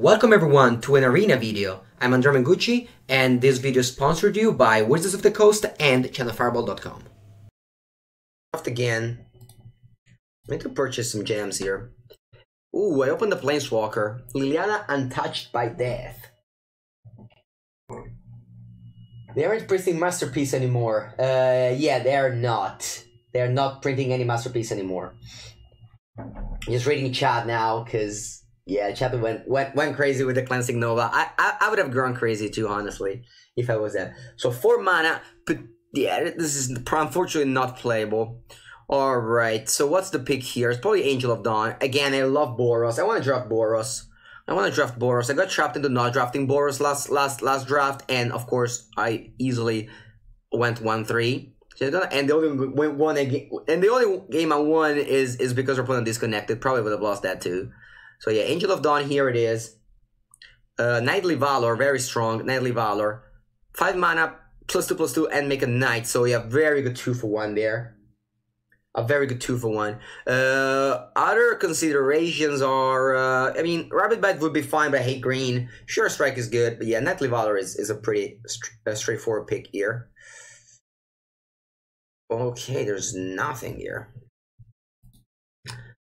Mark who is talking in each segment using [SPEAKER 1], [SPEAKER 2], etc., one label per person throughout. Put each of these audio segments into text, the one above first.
[SPEAKER 1] Welcome everyone to an arena video. I'm Andrea Mengucci, and this video is sponsored you by Wizards of the Coast and channelfireball.com. Again, I need to purchase some gems here. Ooh, I opened the Planeswalker. Liliana Untouched by Death. They aren't printing Masterpiece anymore. Yeah, they're not. They're not printing any Masterpiece anymore. Just reading chat now, because... yeah, chat went crazy with the Cleansing Nova. I would have gone crazy too, honestly, if I was there. So 4 mana, but yeah, this is unfortunately not playable. Alright, so what's the pick here? It's probably Angel of Dawn. Again, I love Boros. I want to draft Boros. I got trapped into not drafting Boros last draft, and of course, I easily went 1-3. And the only game I won is because our opponent disconnected. Probably would have lost that too. So yeah, Angel of Dawn, here it is. Knightly Valor, very strong. Knightly Valor. 5 mana, +2/+2, and make a knight. So yeah, very good 2-for-1 there. A very good 2-for-1. Other considerations are, I mean, Rabbit Bite would be fine, but I hate green. Sure Strike is good, but yeah, Knightly Valor is a pretty straightforward pick here. Okay, there's nothing here.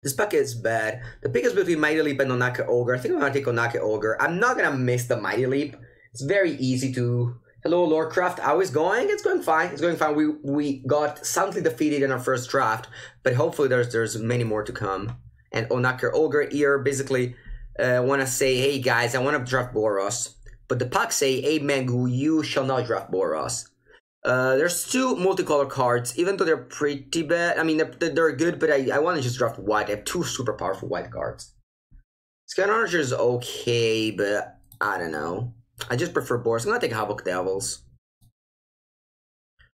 [SPEAKER 1] This pack is bad. The pick is between Mighty Leap and Onaka Ogre. I think I'm gonna take Onaka Ogre. I'm not gonna miss the Mighty Leap. It's very easy to... Hello, Lorecraft. How is going? It's going fine. It's going fine. We got soundly defeated in our first draft, but hopefully there's many more to come. And Onaka Ogre here basically wanna say, hey guys, I wanna draft Boros. But the pack say, hey Mengu, you shall not draft Boros. There's 2 multicolor cards, even though they're pretty bad. I mean, they're good, but I want to just draft white. I have 2 super powerful white cards. Scan Archer is okay, but I don't know. I just prefer Boros. I'm gonna take Havoc Devils.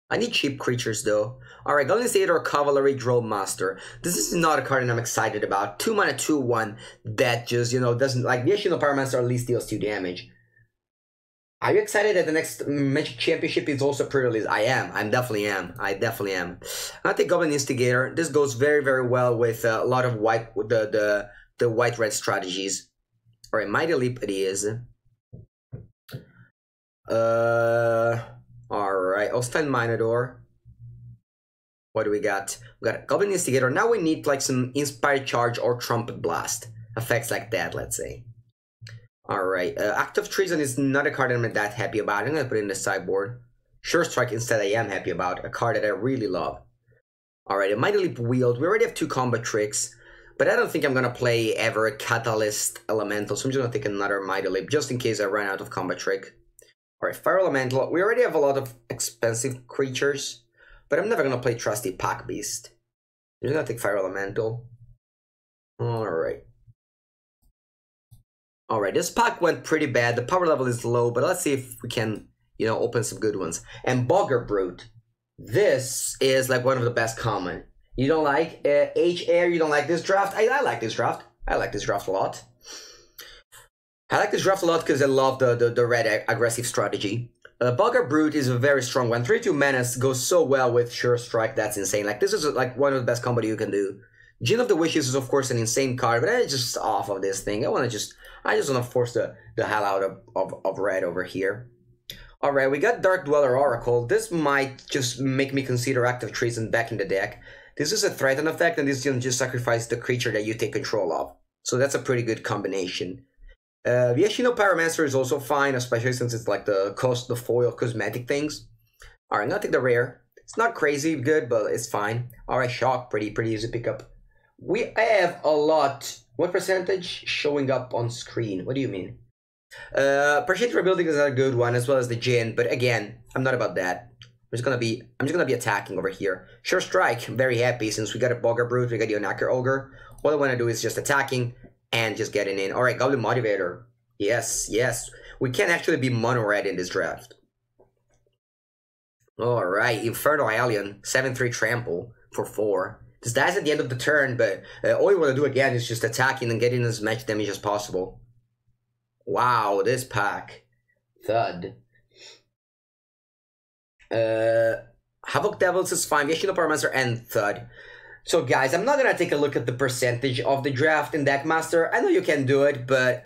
[SPEAKER 1] I need cheap creatures, though. Alright, Golden State or Cavalry Drove Master. This is not a card that I'm excited about. 2 mana, 2/1 that just, you know, doesn't... Like, the Ashino Pyromancer at least deals 2 damage. Are you excited that the next Magic Championship is also pre-release? I am. I definitely am. I'm gonna take Goblin Instigator. This goes very, very well with a lot of white, the white-red strategies. Alright, Mighty Leap it is. Alright, Ostend Minotaur. What do we got? We got Goblin Instigator. Now we need like some Inspired Charge or Trumpet Blast. Effects like that, let's say. Alright, Act of Treason is not a card that I'm that happy about. I'm going to put it in the sideboard. Sure Strike instead I am happy about. A card that I really love. Alright, a Mighty Leap Wield. We already have 2 combat tricks. But I don't think I'm going to play ever a Catalyst Elemental. So I'm just going to take another Mighty Leap just in case I run out of combat trick. Alright, Fire Elemental. We already have a lot of expensive creatures. But I'm never going to play Trusty Pack Beast. I'm just going to take Fire Elemental. Alright. Alright, this pack went pretty bad. The power level is low, but let's see if we can, you know, open some good ones. And Bogger Brute. This is like one of the best common. You don't like H-Air? You don't like this draft? I like this draft. I like this draft a lot. I like this draft a lot because I love the red aggressive strategy. Bogger Brute is a very strong one. 3/2 Menace goes so well with Sure Strike. That's insane. Like, this is like one of the best combo you can do. Gin of the Wishes is of course an insane card, but I'm just off of this thing. I just want to force the hell out of red over here. Alright, we got Dark Dweller Oracle. This might just make me consider Active Treason back in the deck. This is a threaten effect, and this is going to just sacrifice the creature that you take control of. So that's a pretty good combination. The Ashino Pyromancer is also fine, especially since it's like the foil cosmetic things. Alright, I'm going to take the rare. It's not crazy good, but it's fine. Alright, Shock, pretty easy pickup. We have a lot. What percentage showing up on screen? What do you mean? Partial Rebuilding is a good one, as well as the Djinn, but again, I'm not about that. I'm just gonna be attacking over here. Sure Strike, I'm very happy since we got a Bogger Brute, we got the Onaka Ogre. All I wanna do is just attacking and just getting in. Alright, Goblin Motivator. Yes. We can actually be mono red in this draft. Alright, Infernal Alien, 7/3 trample for 4. This dies at the end of the turn, but all you want to do again is just attacking and getting as much damage as possible. Wow, this pack. Thud. Havoc Devils is fine. Ashino Pyromancer and Thud. So guys, I'm not gonna take a look at the percentage of the draft in Deckmaster. I know you can do it, but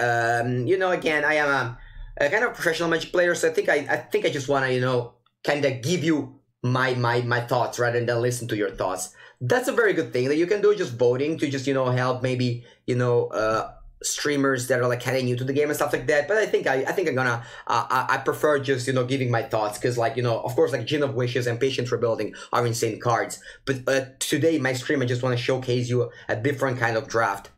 [SPEAKER 1] you know, again, I am a kind of professional Magic player, so I think I just wanna, you know, kind of give you my thoughts rather than listen to your thoughts. That's a very good thing that you can do, just voting to just, you know, help maybe, you know, streamers that are like kind of new to the game and stuff like that. But I think I'm gonna I prefer just, you know, giving my thoughts, because like, you know, of course, like Gin of Wishes and Patience Rebuilding are insane cards, but today my stream I just want to showcase you a different kind of draft.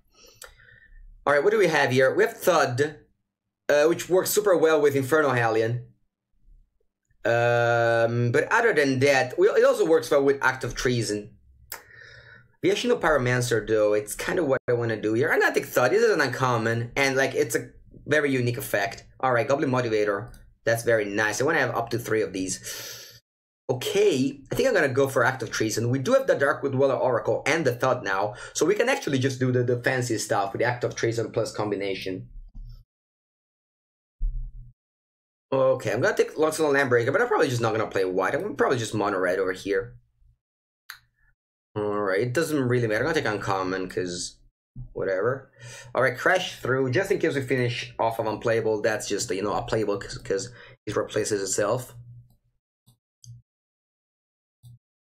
[SPEAKER 1] All right, what do we have here? We have Thud, which works super well with Inferno Hellion. But other than that, it also works well with Act of Treason. The Ashino Pyromancer, though, it's kind of what I want to do here. I'm gonna take Thud. This is an uncommon, and like it's a very unique effect. All right, Goblin Motivator. That's very nice. I want to have up to 3 of these. Okay, I think I'm gonna go for Act of Treason. We do have the Darkwood Dweller Oracle and the Thud now, so we can actually just do the fancy stuff with the Act of Treason plus combination. Okay, I'm gonna take Lancelot Landbreaker, but I'm probably just not gonna play white. I'm probably just mono red over here. Alright, it doesn't really matter. I'm gonna take uncommon, because whatever. Alright, Crash Through, just in case we finish off of unplayable. That's just, you know, a playable because it replaces itself.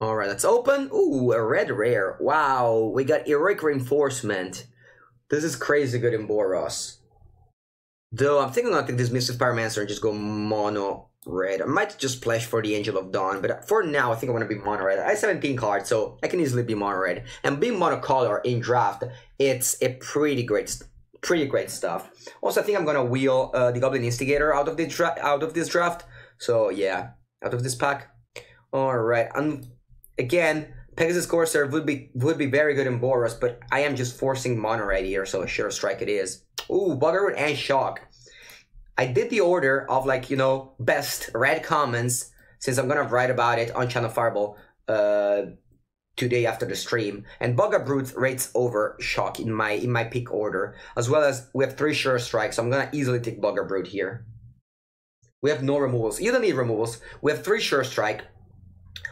[SPEAKER 1] Alright, let's open. Ooh, a red rare. Wow, we got Heroic Reinforcement. This is crazy good in Boros. Though I'm thinking I'm gonna take this Mystic Pyromancer and just go mono red. I might just splash for the Angel of Dawn, but for now I think I'm gonna be mono red. I have 17 cards, so I can easily be mono red. And being monocolor in draft, it's a pretty great stuff. Also, I think I'm gonna wheel the Goblin Instigator out of this draft. So yeah, out of this pack. All right, again, Pegasus Corsair would be very good in Boros, but I am just forcing mono red here, so sure strike it is. Ooh, Buggerwood and Shock. I did the order of, like, you know, best red commons, since I'm gonna write about it on Channel Fireball today after the stream. And Buggerbrute rates over Shock in my pick order, as well as we have 3 sure strikes, so I'm gonna easily take Buggerbrute here. We have no removals. You don't need removals. We have 3 sure strike.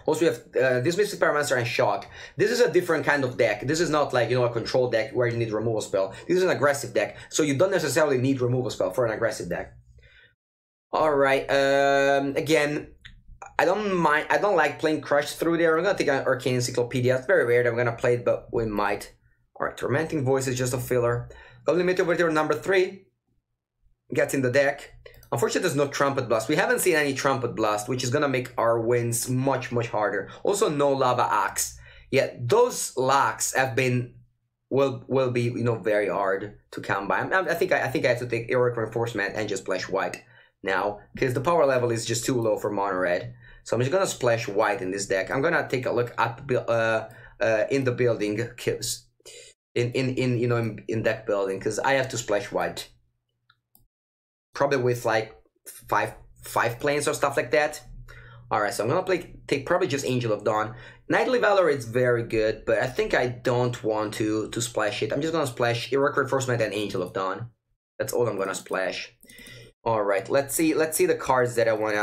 [SPEAKER 1] Also, we have this Mystic Pyromancer and Shock. This is a different kind of deck. This is not like, you know, a control deck where you need removal spell. This is an aggressive deck, so you don't necessarily need removal spell for an aggressive deck. All right. Again, I don't like playing Crush Through there. I'm gonna take an Arcane Encyclopedia. It's very rare that I'm gonna play it, but we might. All right. Tormenting Voice is just a filler. Goblin Meteor number 3 gets in the deck. Unfortunately, there's no Trumpet Blast. We haven't seen any Trumpet Blast, which is going to make our wins much harder. Also, no Lava Axe. Yeah, those locks have been, will be, you know, very hard to come by. I think I have to take Heroic Reinforcement and just splash white now, because the power level is just too low for mono red. So I'm just going to splash white in this deck. I'm going to take a look at in the building, in deck building, because I have to splash white. Probably with like five planes or stuff like that. Alright, so I'm gonna take probably just Angel of Dawn. Knightly Valor is very good, but I think I don't want to splash it. I'm just gonna splash Heroic Reinforcement and Angel of Dawn. That's all I'm gonna splash. Alright, let's see the cards that I want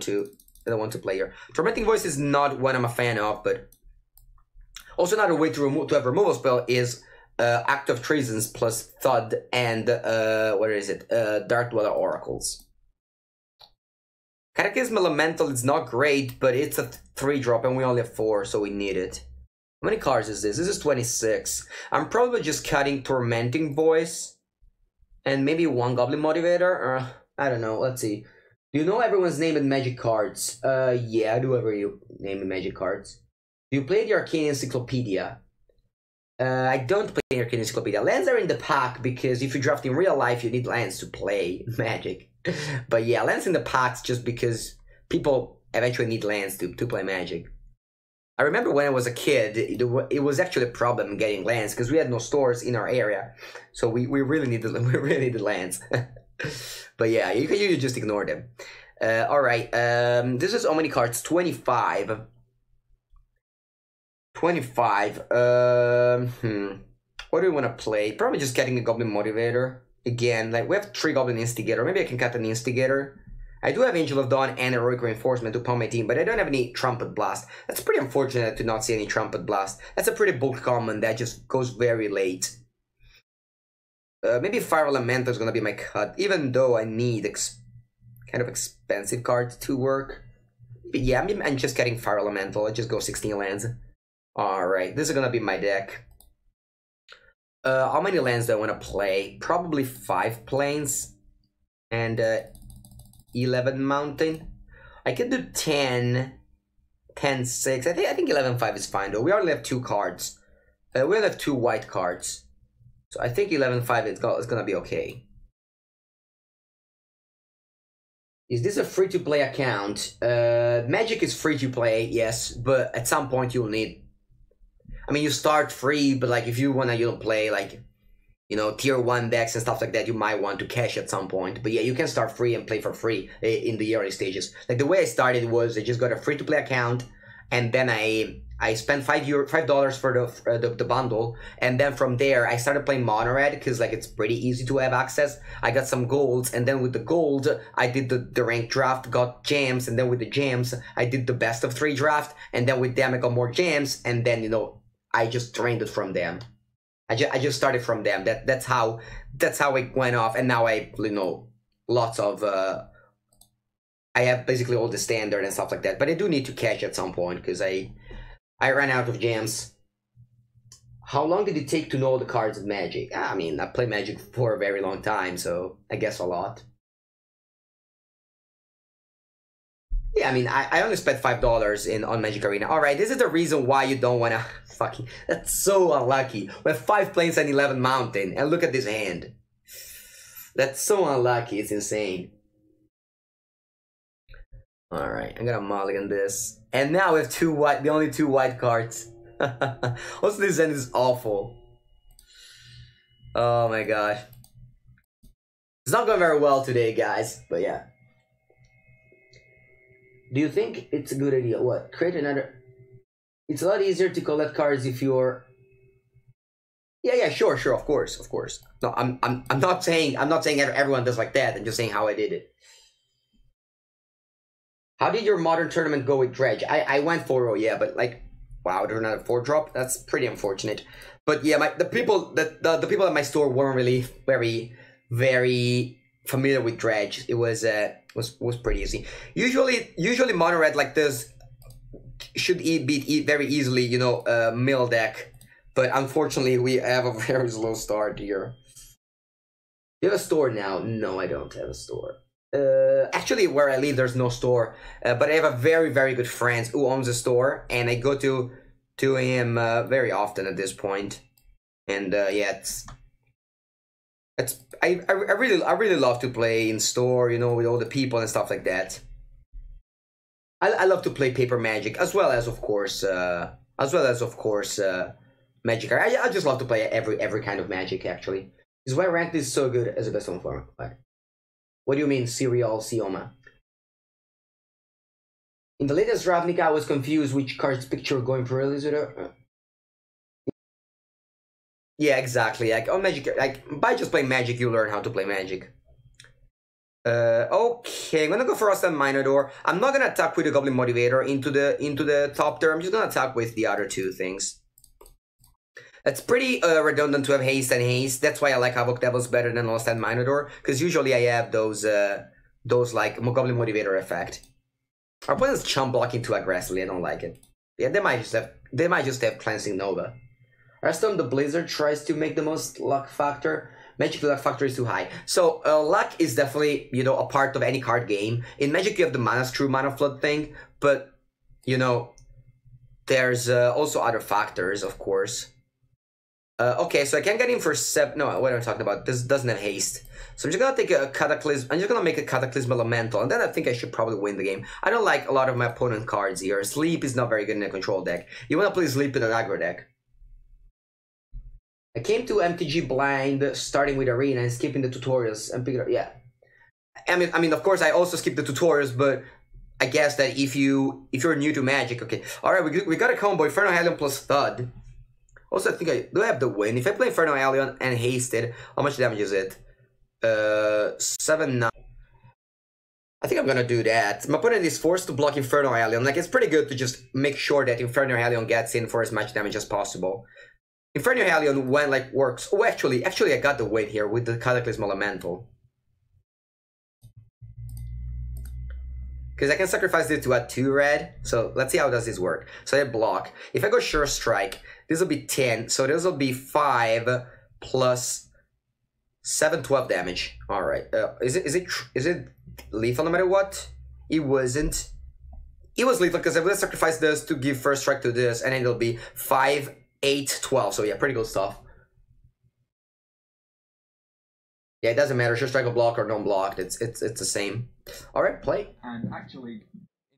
[SPEAKER 1] to play here. Tormenting Voice is not what I'm a fan of, but also another way to have removal spell is Act of Treasons plus Thud and what is it? Dark Dweller Oracles. Cataclysm Elemental is not great, but it's a 3-drop and we only have 4, so we need it. How many cards is this? This is 26. I'm probably just cutting Tormenting Voice and maybe 1 Goblin Motivator. I don't know. Let's see. Do you know everyone's name in Magic cards? Yeah, I do every name in Magic cards. Do you play the Arcane Encyclopedia? I don't play Arcane Encyclopedia. Lands are in the pack because if you draft in real life, you need lands to play Magic. But yeah, lands in the packs just because people eventually need lands to play Magic. I remember when I was a kid, it was actually a problem getting lands because we had no stores in our area, so we really needed lands. But yeah, you just ignore them. All right, this is how many cards? 25. 25. What do we want to play? Probably just getting a Goblin Motivator. Again, like we have 3 Goblin Instigator. Maybe I can cut an Instigator. I do have Angel of Dawn and Heroic Reinforcement to pump my team, but I don't have any Trumpet Blast. That's pretty unfortunate to not see any Trumpet Blast. That's a pretty bulk common that just goes very late. Maybe Fire Elemental is gonna be my cut, even though I need kind of expensive cards to work. But yeah, I'm just getting Fire Elemental. I just go 16 lands. Alright, this is gonna be my deck. How many lands do I want to play? Probably 5 plains and 11 mountain. I could do 10, 6. I think 11-5 is fine though. We only have 2 cards. We only have 2 white cards. So I think 11-5 is gonna be okay. Is this a free-to-play account? Magic is free-to-play, yes, but at some point you'll need... I mean, you start free, but like if you wanna, play like, tier 1 decks and stuff like that, you might want to cash at some point. But yeah, you can start free and play for free in the early stages. Like the way I started was I just got a free-to-play account, and then I spent $5 for the bundle, and then from there I started playing Mono Red because like it's pretty easy to have access. I got some golds, and then with the gold I did the ranked draft, got gems, and then with the gems I did the best of 3 draft, and then with them I got more gems, and then I just drained it from them. I just started from them. That's how it went off, and now I lots of I have basically all the standard and stuff like that. But I do need to cash at some point because I ran out of gems. How long did it take to know the cards of Magic? I mean, I played Magic for a very long time, so I guess a lot. Yeah, I mean, I only spent $5 on Magic Arena. Alright, this is the reason why you don't want to fucking... That's so unlucky. We have 5 plains and 11 mountain, and look at this hand. That's so unlucky, it's insane. Alright, I'm gonna mulligan this. And now we have the only 2 white cards. Also, this hand is awful. Oh my gosh. It's not going very well today, guys, but yeah. Do you think it's a good idea? What? Create another... It's a lot easier to collect cards if you're... Yeah, sure, of course. No, I'm not saying everyone does like that. I'm just saying how I did it. How did your modern tournament go with Dredge? I went 4-0, yeah, but like, wow, there's another 4-drop. That's pretty unfortunate. But yeah, the people at my store weren't really very familiar with Dredge. It was pretty easy. Usually mono red like this should beat very easily, mill deck. But unfortunately, we have a very slow start here. Do you have a store now? No, I don't have a store. Actually, where I live, there's no store. But I have a very, very good friend who owns a store, and I go to him very often at this point. And yeah, I really love to play in store, with all the people and stuff like that. I love to play paper Magic as well as of course Magic. I just love to play every kind of Magic actually. This is why ranked is so good as a best home format. What do you mean serial Sioma? In the latest Ravnica, I was confused which card's picture going for Elizabeth. Yeah, exactly. Like on Magic, like by just playing Magic, you learn how to play Magic. Okay, I'm gonna go for Rust and Minotaur. I'm not gonna attack with the Goblin Motivator into the top there. I'm just gonna attack with the other 2 things. It's pretty redundant to have haste and haste. That's why I like Havoc Devils better than Lost and Minotaur, because usually I have those like Goblin Motivator effect. Our opponent's chump blocking too aggressively. I don't like it. Yeah, they might just have Cleansing Nova. Hearthstone, the Blizzard tries to make the most luck factor. Magic, the luck factor is too high. So luck is definitely a part of any card game. In Magic, you have the Mana Screw, Mana Flood thing, but there's also other factors, of course. Okay, so I can get him for 7... No, what am I talking about? This doesn't have haste. So I'm just gonna take a Cataclysm... I'm just gonna make a Cataclysm Elemental, and then I think I should probably win the game. I don't like a lot of my opponent cards here. Sleep is not very good in a control deck. You wanna play Sleep in an aggro deck. I came to MTG blind, starting with Arena and skipping the tutorials and picking up... Yeah. I mean, of course, I also skip the tutorials, but I guess that if you're new to Magic... Okay, alright, we got a combo, Inferno Hellion plus Thud. Also, I think I do have the win. If I play Inferno Alien and Hasted, how much damage is it? 7-9. I think gonna do that. My opponent is forced to block Inferno Alien. Like, it's pretty good to just make sure that Inferno Alien gets in for as much damage as possible. Inferno Alien, when, like, works... Oh, actually, I got the win here with the Cataclysm Elemental. Because I can sacrifice it to add 2 red. So, let's see how does this work. So, I block. If I go Sure Strike, this will be 10. So, this will be 5 plus 7, 12 damage. Alright. Is it lethal no matter what? It wasn't. It was lethal because I will sacrifice this to give first strike to this, and then it'll be 5, 8, 12. So yeah, pretty good stuff. Yeah, it doesn't matter. Sure strike or block or non-blocked. It's the same. All right, play.
[SPEAKER 2] And actually,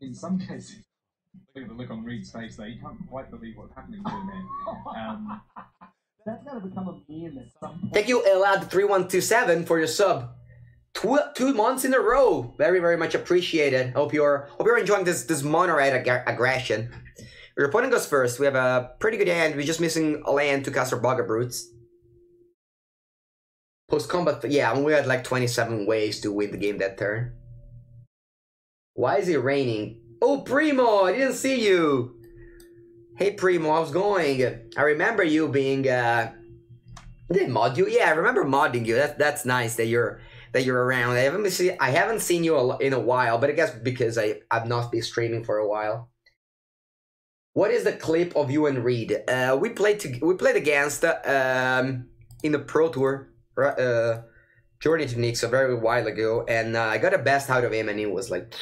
[SPEAKER 2] in some cases, look at the look on Reed's face there. You can't quite believe what's happening to him here. That's going to become a meme at some point.
[SPEAKER 1] Thank you, Elad3127, for your sub. 2 months in a row. Very, very much appreciated. Hope you're enjoying this mono-red aggression. Your opponent goes first. We have a pretty good hand. We're just missing a land to cast our Bugger Brutes. Post-combat, yeah, we had like 27 ways to win the game that turn. Why is it raining? Oh, Primo, I didn't see you. Hey, Primo, how's it going? I remember you being, did I mod you? Yeah, I remember modding you. That's nice that you're around. I haven't seen you in a while, but I guess because I've not been streaming for a while. What is the clip of you and Reed? We played against in the Pro Tour. Journey to Nick, a very while ago, and I got the best out of him, and it was like,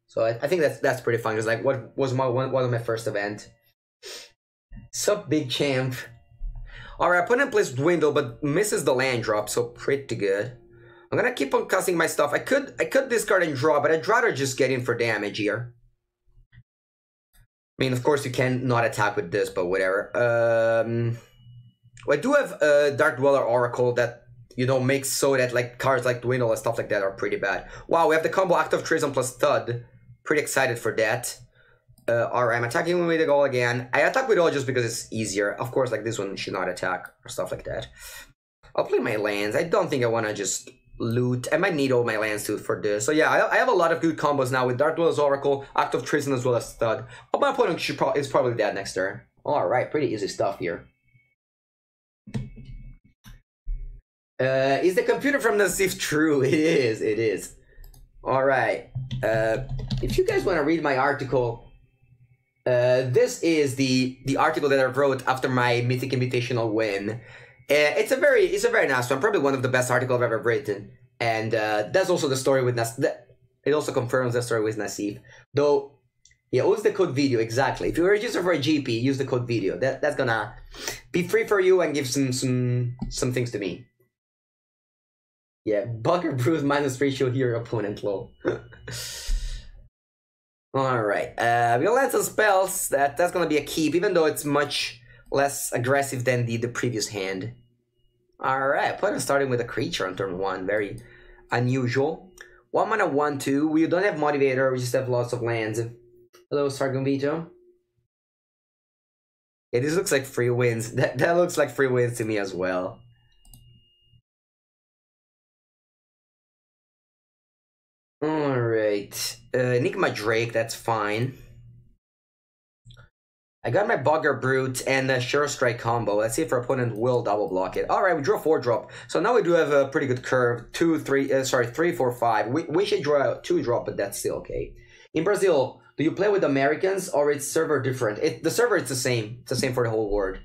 [SPEAKER 1] so I think that's pretty fun. It was like what was one of my first event. Sup, big champ. Alright, opponent plays Dwindle, but misses the land drop, so pretty good. I'm gonna keep on casting my stuff. I could discard and draw, but I'd rather just get in for damage here. I mean, of course, you can not attack with this, but whatever. I do have Dark Dweller Oracle that, you know, makes so that like cards like Dwindle and stuff like that are pretty bad. Wow, we have the combo Act of Treason plus Stud. Pretty excited for that. Alright, I'm attacking with the goal again. I attack with all just because it's easier. Of course, like this one should not attack or stuff like that. I'll play my lands. I don't think I want to just loot. I might need all my lands too for this. So yeah, I have a lot of good combos now with Dark Dweller's Oracle, Act of Treason as well as Stud. Oh, my opponent is probably dead next turn. Alright, pretty easy stuff here. Is the computer from Nasif true? It is. Alright. If you guys want to read my article, this is the article that I wrote after my Mythic Invitational win. It's a very nice one, probably one of the best articles I've ever written. And that's also the story with Nasif. It also confirms the story with Nasif. Though, yeah, use the code video, exactly. If you register for a GP, use the code video. That's gonna be free for you and give some things to me. Yeah, Bugger Brews -3 show here, opponent low. Alright, we'll land some spells. That's gonna be a keep, even though it's much less aggressive than the previous hand. Alright, opponent starting with a creature on turn 1, very unusual. 1 mana 1/2. We don't have Motivator, we just have lots of lands. Hello, Sargon Vito. Yeah, this looks like free wins. That looks like free wins to me as well. Alright, Enigma Drake, that's fine. I got my Bugger Brute and a Sure Strike combo. Let's see if our opponent will double block it. Alright, we draw 4-drop. So now we do have a pretty good curve. 3, 4, 5. We should draw 2-drop, but that's still okay. In Brazil, do you play with Americans or is server different? The server is the same. It's the same for the whole world.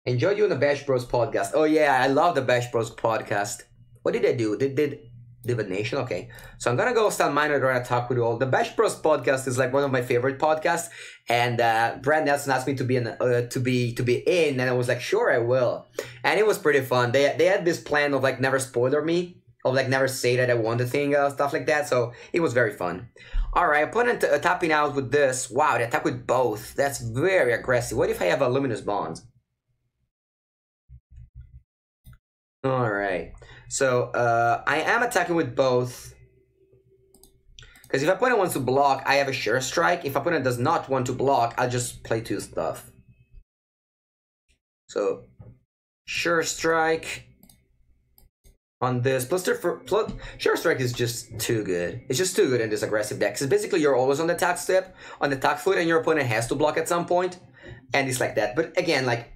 [SPEAKER 1] Enjoyed you on the Bash Bros podcast. Oh yeah, I love the Bash Bros podcast. What did I do? Did Divination? Okay. So I'm gonna go stand minor or attack with all. The Bash Bros podcast is like one of my favorite podcasts. And Brad Nelson asked me to be in, and I was like, sure, I will. And it was pretty fun. They had this plan of like never spoiler me, of like never say that I won the thing, stuff like that. So it was very fun. Alright, opponent tapping out with this. Wow, they attack with both. That's very aggressive. What if I have a Luminous Bonds? Alright. So, I am attacking with both. Because if opponent wants to block, I have a Sure Strike. If opponent does not want to block, I'll just play 2 stuff. So, Sure Strike. on this. Plus Sure Strike is just too good. It's just too good in this aggressive deck. Because basically you're always on the attack step, on the attack foot, and your opponent has to block at some point. And it's like that. But again, like,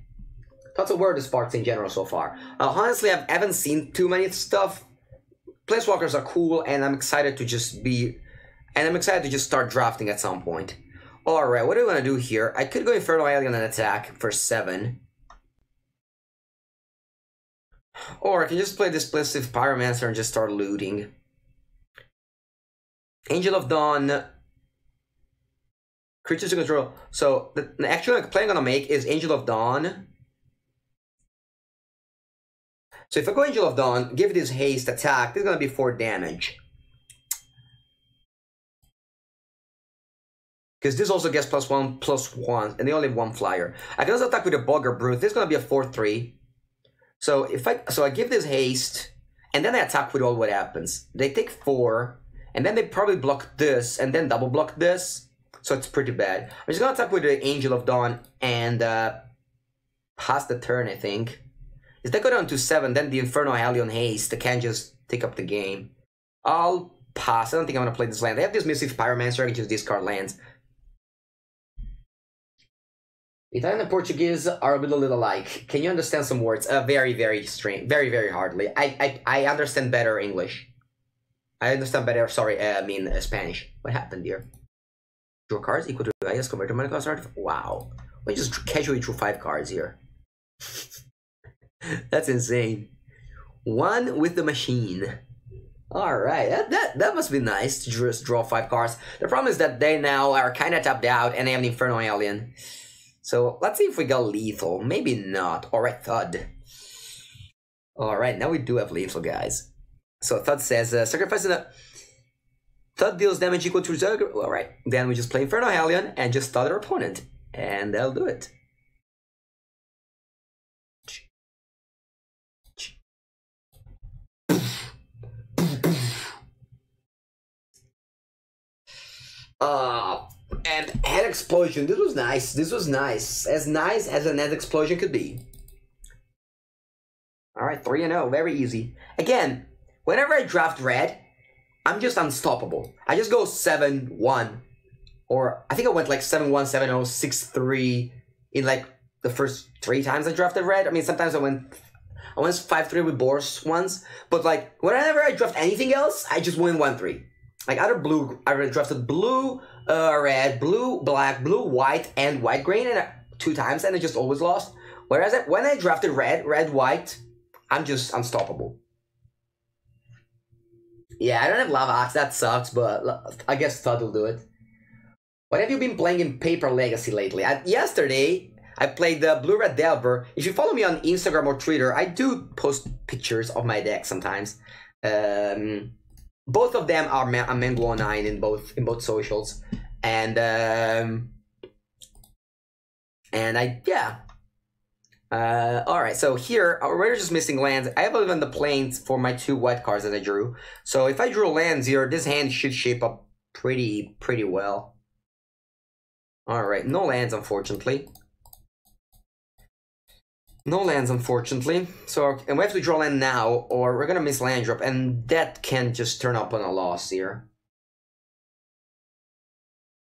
[SPEAKER 1] thoughts of where the sparks in general so far. Honestly, I haven't seen too many stuff. Planeswalkers are cool, and I'm excited to just be... And I'm excited to just start drafting at some point. Alright, what do we want to do here? I could go Infernal Alien and attack for 7. Or I can just play Displacive Pyromancer and just start looting. Angel of Dawn. Creatures to control. So, the actual play I'm going to make is Angel of Dawn. So if I go Angel of Dawn, give this haste attack, this is going to be 4 damage. Because this also gets +1/+1, and they only have 1 flyer. I can also attack with a Bugger Brute. This is going to be a 4/3. So I give this haste, and then I attack with all what happens. They take 4, and then they probably block this, and then double block this. So it's pretty bad. I'm just going to attack with the Angel of Dawn and pass the turn, I think. If they go down to 7, then the Infernal Alien haste, they can just take up the game. I'll pass. I don't think I'm going to play this land. I have this Missive Pyromancer, I can just discard lands. Italian and Portuguese are a little alike. Can you understand some words? Very, very strange. Very, very hardly. I understand better English. I understand better, sorry, I mean Spanish. What happened here? Draw cards equal to I guess convert to money cost art. Wow. We just casually drew 5 cards here. That's insane. 1 with the machine. Alright, that must be nice to just draw 5 cards. The problem is that they now are kind of tapped out and they have an Infernal Alien. So let's see if we got lethal. Maybe not. Alright, Thud. Alright, now we do have lethal, guys. So Thud says, sacrificing a... Thud deals damage equal to reserve. Alright, then we just play Infernal Alien and just Thud our opponent. And they'll do it. And Head Explosion, this was nice. This was nice. As nice as an Head Explosion could be. Alright, 3-0, very easy. Again, whenever I draft red, I'm just unstoppable. I just go 7-1. Or, I think I went like 7-1, 7-0, 6-3 in like the first 3 times I drafted red. I mean, sometimes I went 5-3 with Boros once. But like, whenever I draft anything else, I just win 1-3. Like either blue, I drafted blue, red, blue, black, blue, white, and white green, and 2 times, and I just always lost. Whereas when I drafted red, white, I'm just unstoppable. Yeah, I don't have Lava Axe, that sucks, but I guess Thud will do it. What have you been playing in Paper Legacy lately? Yesterday, I played the Blue-Red Delver. If you follow me on Instagram or Twitter, I do post pictures of my deck sometimes. Both of them are Mengucci in both socials, and alright, so here we're just missing lands. I have even the planes for my 2 white cards that I drew. So if I drew lands here, this hand should shape up pretty well. Alright, no lands unfortunately. No lands, unfortunately. So, and we have to draw land now, or we're gonna miss land drop, and that can just turn up on a loss here.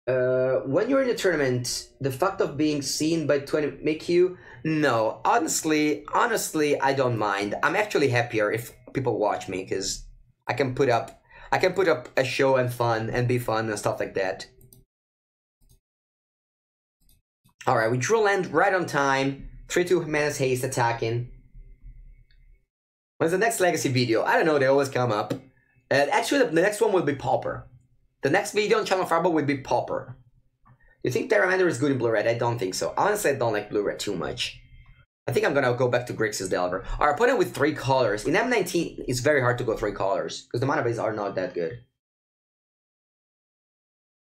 [SPEAKER 1] When you're in a tournament, the fact of being seen by 20 make you... No, honestly, I don't mind. I'm actually happier if people watch me, because I can put up a show and fun, and be fun and stuff like that. Alright, we drew land right on time. 3-2 Menace Haste attacking. When's the next Legacy video? I don't know, they always come up. Actually, the next one will be Pauper. The next video on Channel Fireball will be Pauper. You think Terramander is good in Blue-Red? I don't think so. Honestly, I don't like Blue-Red too much. I think I'm gonna go back to Grixis Delver. Our opponent with 3 colors. In M19, it's very hard to go 3 colors, because the mana bases are not that good.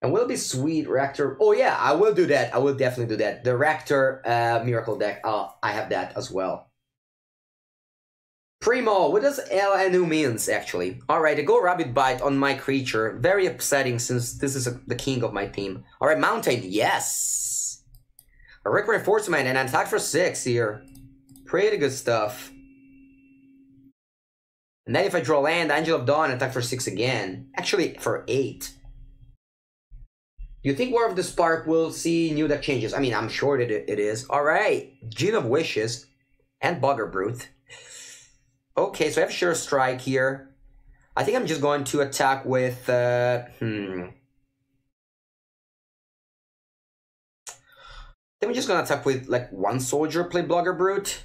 [SPEAKER 1] And will be sweet Reactor. Oh yeah, I will do that. I will definitely do that. The Reactor Miracle deck. I have that as well. Primo, what does LNU means actually? Alright, I go Rabbit Bite on my creature. Very upsetting since this is the king of my team. Alright, Mountain, yes! A Rick Reinforcement and an attack for 6 here. Pretty good stuff. And then if I draw land, Angel of Dawn, attack for 6 again. Actually, for 8. Do you think War of the Spark will see new deck changes? I mean, I'm sure that it is. Alright, Gene of Wishes and Bugger Brute. Okay, so I have Sure Strike here. I think I'm just going to attack with... I think I'm just going to attack with, like, 1 soldier, play Bugger Brute.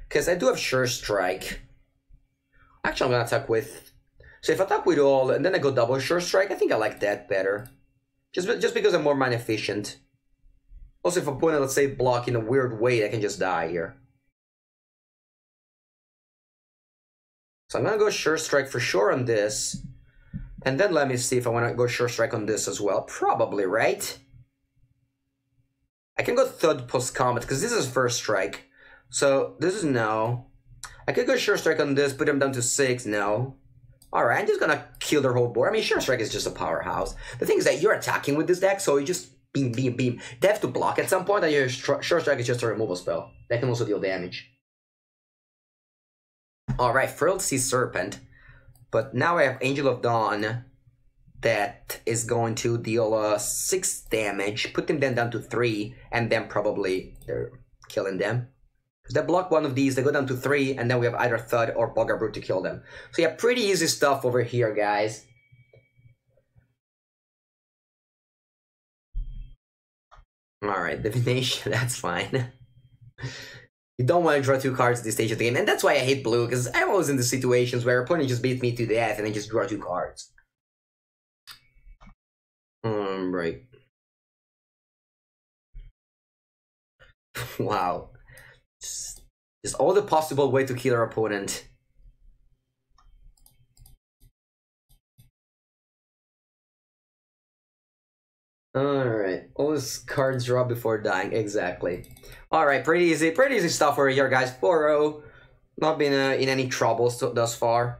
[SPEAKER 1] Because I do have Sure Strike. Actually, I'm going to attack with... So if I attack with all, and then I go double Sure Strike, I think I like that better. Just because I'm more mana efficient. Also, if opponent, let's say, block in a weird way, I can just die here. So I'm gonna go Sure Strike for sure on this. And then let me see if I want to go Sure Strike on this as well. Probably, right? I can go Thud post Comet, because this is First Strike. So this is no. I could go Sure Strike on this, put him down to 6, no. Alright, I'm just gonna kill their whole board. I mean, Sure Strike is just a powerhouse. The thing is that you're attacking with this deck, so you just beam, beam, beam. They have to block at some point, and your Sure Strike is just a removal spell. That can also deal damage. Alright, Frilled Sea Serpent. But now I have Angel of Dawn that is going to deal 6 damage, put them then down to 3, and then probably they're killing them. They block one of these, they go down to 3, and then we have either Thud or Bugger Brute to kill them. So yeah, pretty easy stuff over here, guys. Alright, Divination, that's fine. You don't want to draw 2 cards at this stage of the game, and that's why I hate blue, because I'm always in the situations where opponent just beats me to death and I just draw 2 cards. Right. Wow. Just all the possible way to kill our opponent. Alright, all these cards draw before dying, exactly. Alright, pretty easy stuff over here, guys. 4-0. Not been in any troubles thus far.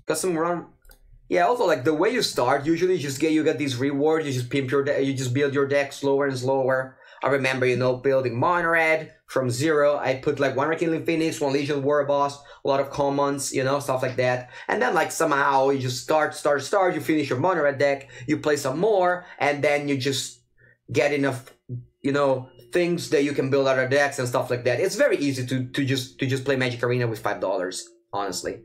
[SPEAKER 1] Got some run. Yeah, also like the way you start, usually you get these rewards, you just pimp your deck, you just build your deck slower and slower. I remember, you know, building Monrad from 0. I put like 1 Rekindling Phoenix, 1 Legion War Boss, a lot of commons, you know, stuff like that. And then like somehow you just start, you finish your Monrad deck, you play some more, and then you just get enough, you know, things that you can build other decks and stuff like that. It's very easy to just play Magic Arena with $5, honestly.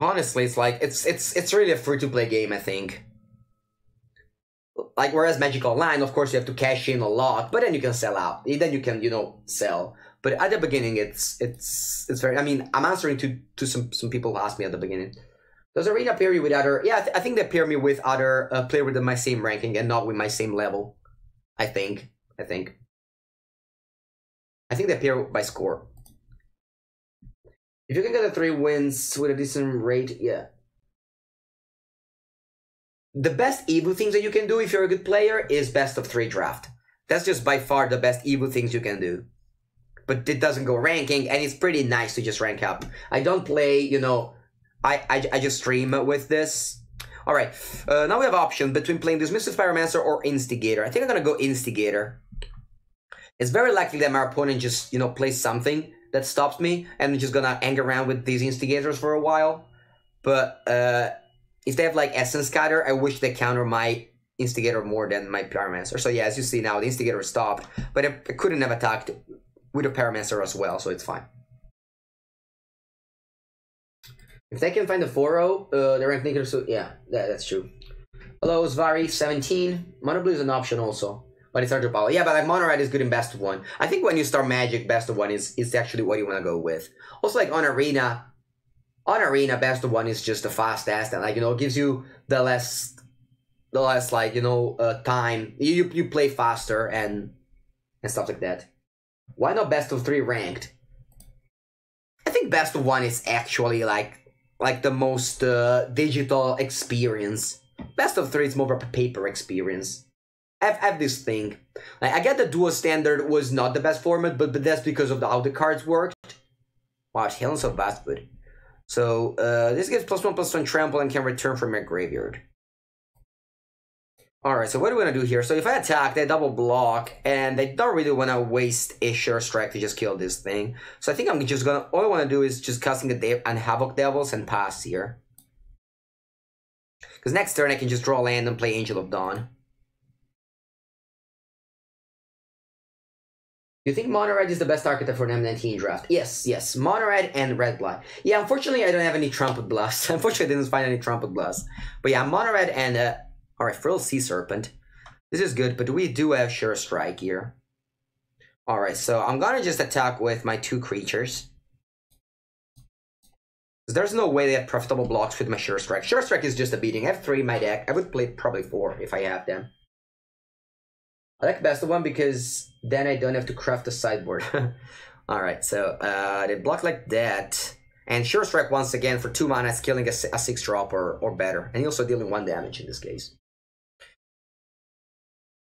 [SPEAKER 1] Honestly, it's like it's really a free-to-play game, I think. Like, whereas Magic Online, of course, you have to cash in a lot, but then you can sell out. Then you can, you know, sell. But at the beginning, it's very... I mean, I'm answering to some people who asked me at the beginning. Does Arena pair you with other... Yeah, I think they pair me with other player with my same ranking and not with my same level. I think they pair by score. If you can get 3 wins with a decent rate, yeah. The best evil things that you can do if you're a good player is best of 3 draft. That's just by far the best evil things you can do. But it doesn't go ranking, and it's pretty nice to just rank up. I don't play, you know, I just stream with this. Alright, now we have options between playing Dismissive Pyromancer or Instigator. I think I'm gonna go Instigator. It's very likely that my opponent just, you know, plays something that stops me, and I'm just gonna hang around with these Instigators for a while. But, if they have, like, Essence Scatter, I wish they counter my Instigator more than my Pyromancer. So, yeah, as you see now, the Instigator stopped, but I couldn't have attacked with a Pyromancer as well, so it's fine. If they can find the 4-0, the rank negative, so, yeah, that's true. Hello, Zvari17. Mono Blue is an option also, but it's hard to follow. Yeah, but, like, Mono Red is good in Best of 1. I think when you start Magic, Best of 1 is actually what you want to go with. Also, like, on Arena, Best of 1 is just the fastest, and, like, you know, it gives you the less, like, you know, time. You play faster and stuff like that. Why not Best of 3 ranked? I think Best of 1 is actually, like the most digital experience. Best of 3 is more of a paper experience. I have this thing. Like, I get the Dual Standard was not the best format, but that's because of how the cards worked. Wow, it's healing so fast, but... So, this gives +1/+1 trample and can return from your graveyard. Alright, so what do we want to do here? So if I attack, they double block, and they don't really want to waste a Sure Strike to just kill this thing. So I think I'm just gonna, all I want to do is just casting and Havoc Devils and pass here. Because next turn I can just draw land and play Angel of Dawn. You think Mono Red is the best archetype for an M19 draft? Yes, yes. Mono Red and Red Black. Yeah, unfortunately I don't have any Trumpet Blast. Unfortunately I didn't find any Trumpet Blast. But yeah, Mono Red and... Alright, Frill Sea Serpent. This is good, but we do have Sure Strike here. Alright, so I'm gonna just attack with my 2 creatures. There's no way they have profitable blocks with my Sure Strike. Sure Strike is just a beating. I have 3 in my deck. I would play probably 4 if I have them. I like best of one because then I don't have to craft a sideboard. Alright, so they block like that. And Sure Strike once again for 2 mana is killing a 6-drop or better. And also dealing 1 damage in this case.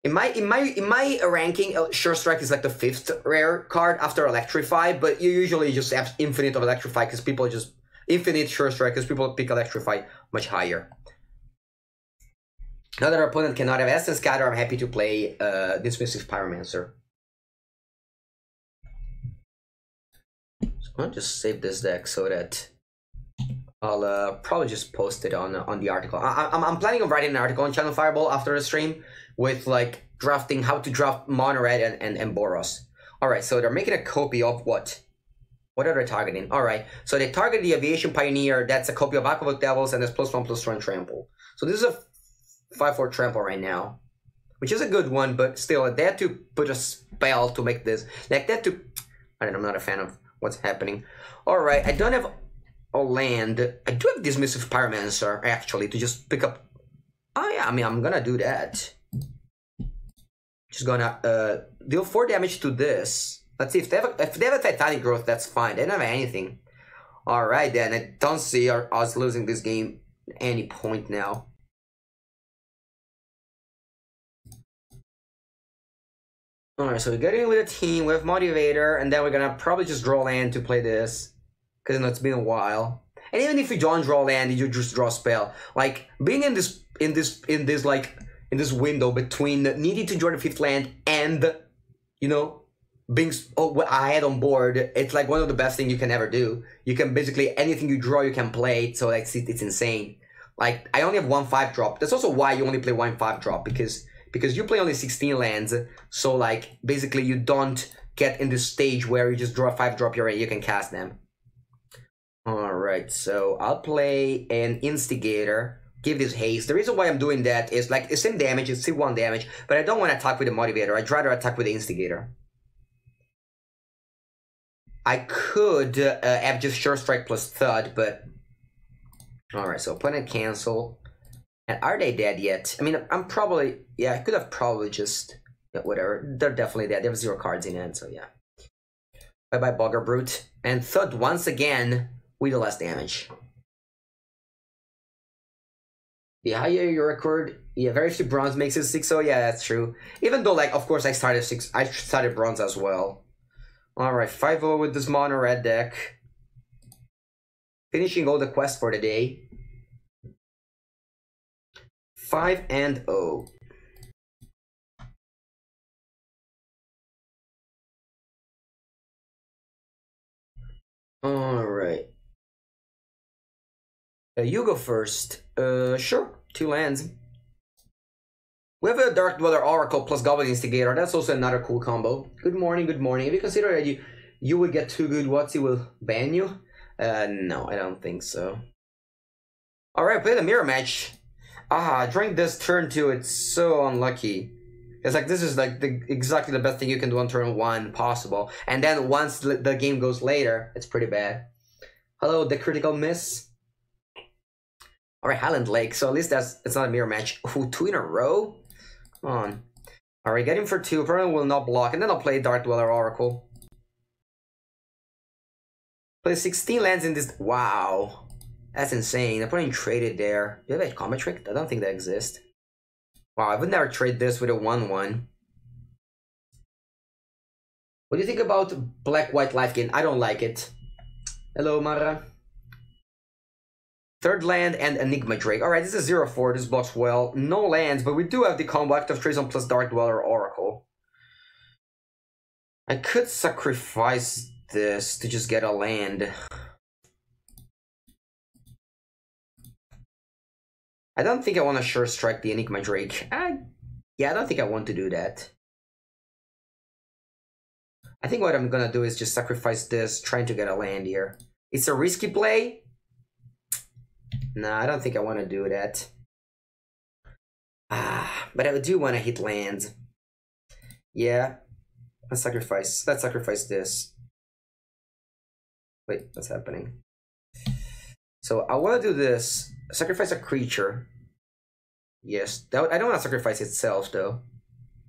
[SPEAKER 1] In my ranking, Sure Strike is like the 5th rare card after Electrify, but you usually just have infinite of Electrify because people just... Infinite Sure Strike because people pick Electrify much higher. Now that our opponent cannot have Essence Scatter, I'm happy to play Dismissive Pyromancer. So I'm going to just save this deck so that I'll probably just post it on the article. I'm planning on writing an article on Channel Fireball after the stream with like drafting how to draft Mono Red and Boros. Alright, so they're making a copy of what? What are they targeting? Alright, so they target the Aviation Pioneer. That's a copy of Aquavit Devils and there's +1/+1 Trample. So this is a 5/4 Trample right now, which is a good one, but still, they had to put a spell to make this. Like, they had to... I don't know, I'm not a fan of what's happening. Alright, I don't have a land. I do have Dismissive Pyromancer, actually, to just pick up... Oh yeah, I mean, I'm gonna do that. Just gonna deal 4 damage to this. Let's see, if they have a Titanic Growth, that's fine. They don't have anything. Alright then, I don't see us losing this game at any point now. Alright, so we're getting with a team, we have Motivator, and then we're gonna probably just draw land to play this. Because you know, it's been a while. And even if you don't draw land, you just draw spell. Like, being in this window between needing to draw the 5th land and, you know, being ahead on board, it's like one of the best things you can ever do. You can basically, anything you draw, you can play, so like, it's insane. Like, I only have 1 5-drop. That's also why you only play 1 5-drop, because you play only 16 lands, so like, basically you don't get in this stage where you just draw a 5-drop, you can cast them. Alright, so I'll play an Instigator, give this haste. The reason why I'm doing that is like, it's same damage, it's still 1 damage, but I don't want to attack with the Motivator, I'd rather attack with the Instigator. I could have just Sure Strike plus Thud, but... Alright, so opponent cancel. And are they dead yet? I mean, I'm probably... Yeah, I could have probably just... Yeah, whatever. They're definitely dead. They have 0 cards in hand, so yeah. Bye-bye, Bogger Brute. And Thud once again with the less damage. The higher your record... Yeah, very few bronze makes it 6-0. Yeah, that's true. Even though, like, of course, I started bronze as well. Alright, 5-0 with this Mono Red deck. Finishing all the quests for the day. 5-0. Alright. You go first. Sure. 2 lands. We have a Dark Dweller Oracle plus Goblin Instigator. That's also another cool combo. Good morning, good morning. If you consider that you would get too good, WotC will ban you? No, I don't think so. Alright, play the mirror match. During this turn 2, it's so unlucky. It's like, this is like exactly the best thing you can do on turn 1 possible. And then once the game goes later, it's pretty bad. Hello, the critical miss. Alright, Highland Lake, so at least it's not a mirror match. Ooh, 2 in a row? Come on. Alright, get him for 2, opponent will not block, and then I'll play Dark Dweller Oracle. Play 16 lands in this... Wow. That's insane. Opponent traded there. Do you have a combat trick? I don't think that exists. Wow, I would never trade this with a 1-1. What do you think about Black-White Life Gain? I don't like it. Hello, Mara. Third land and Enigma Drake. Alright, this is 0-4. This blocks well. No lands, but we do have the combo Act of Treason plus Dark Dweller Oracle. I could sacrifice this to just get a land. I don't think I want to Sure Strike the Enigma Drake. Yeah, I don't think I want to do that. I think what I'm gonna do is just sacrifice this, trying to get a land here. It's a risky play. Nah, I don't think I want to do that. But I do want to hit lands. Yeah. Let's sacrifice this. Wait, what's happening? So I want to do this. Sacrifice a creature. Yes. I don't want to sacrifice itself, though.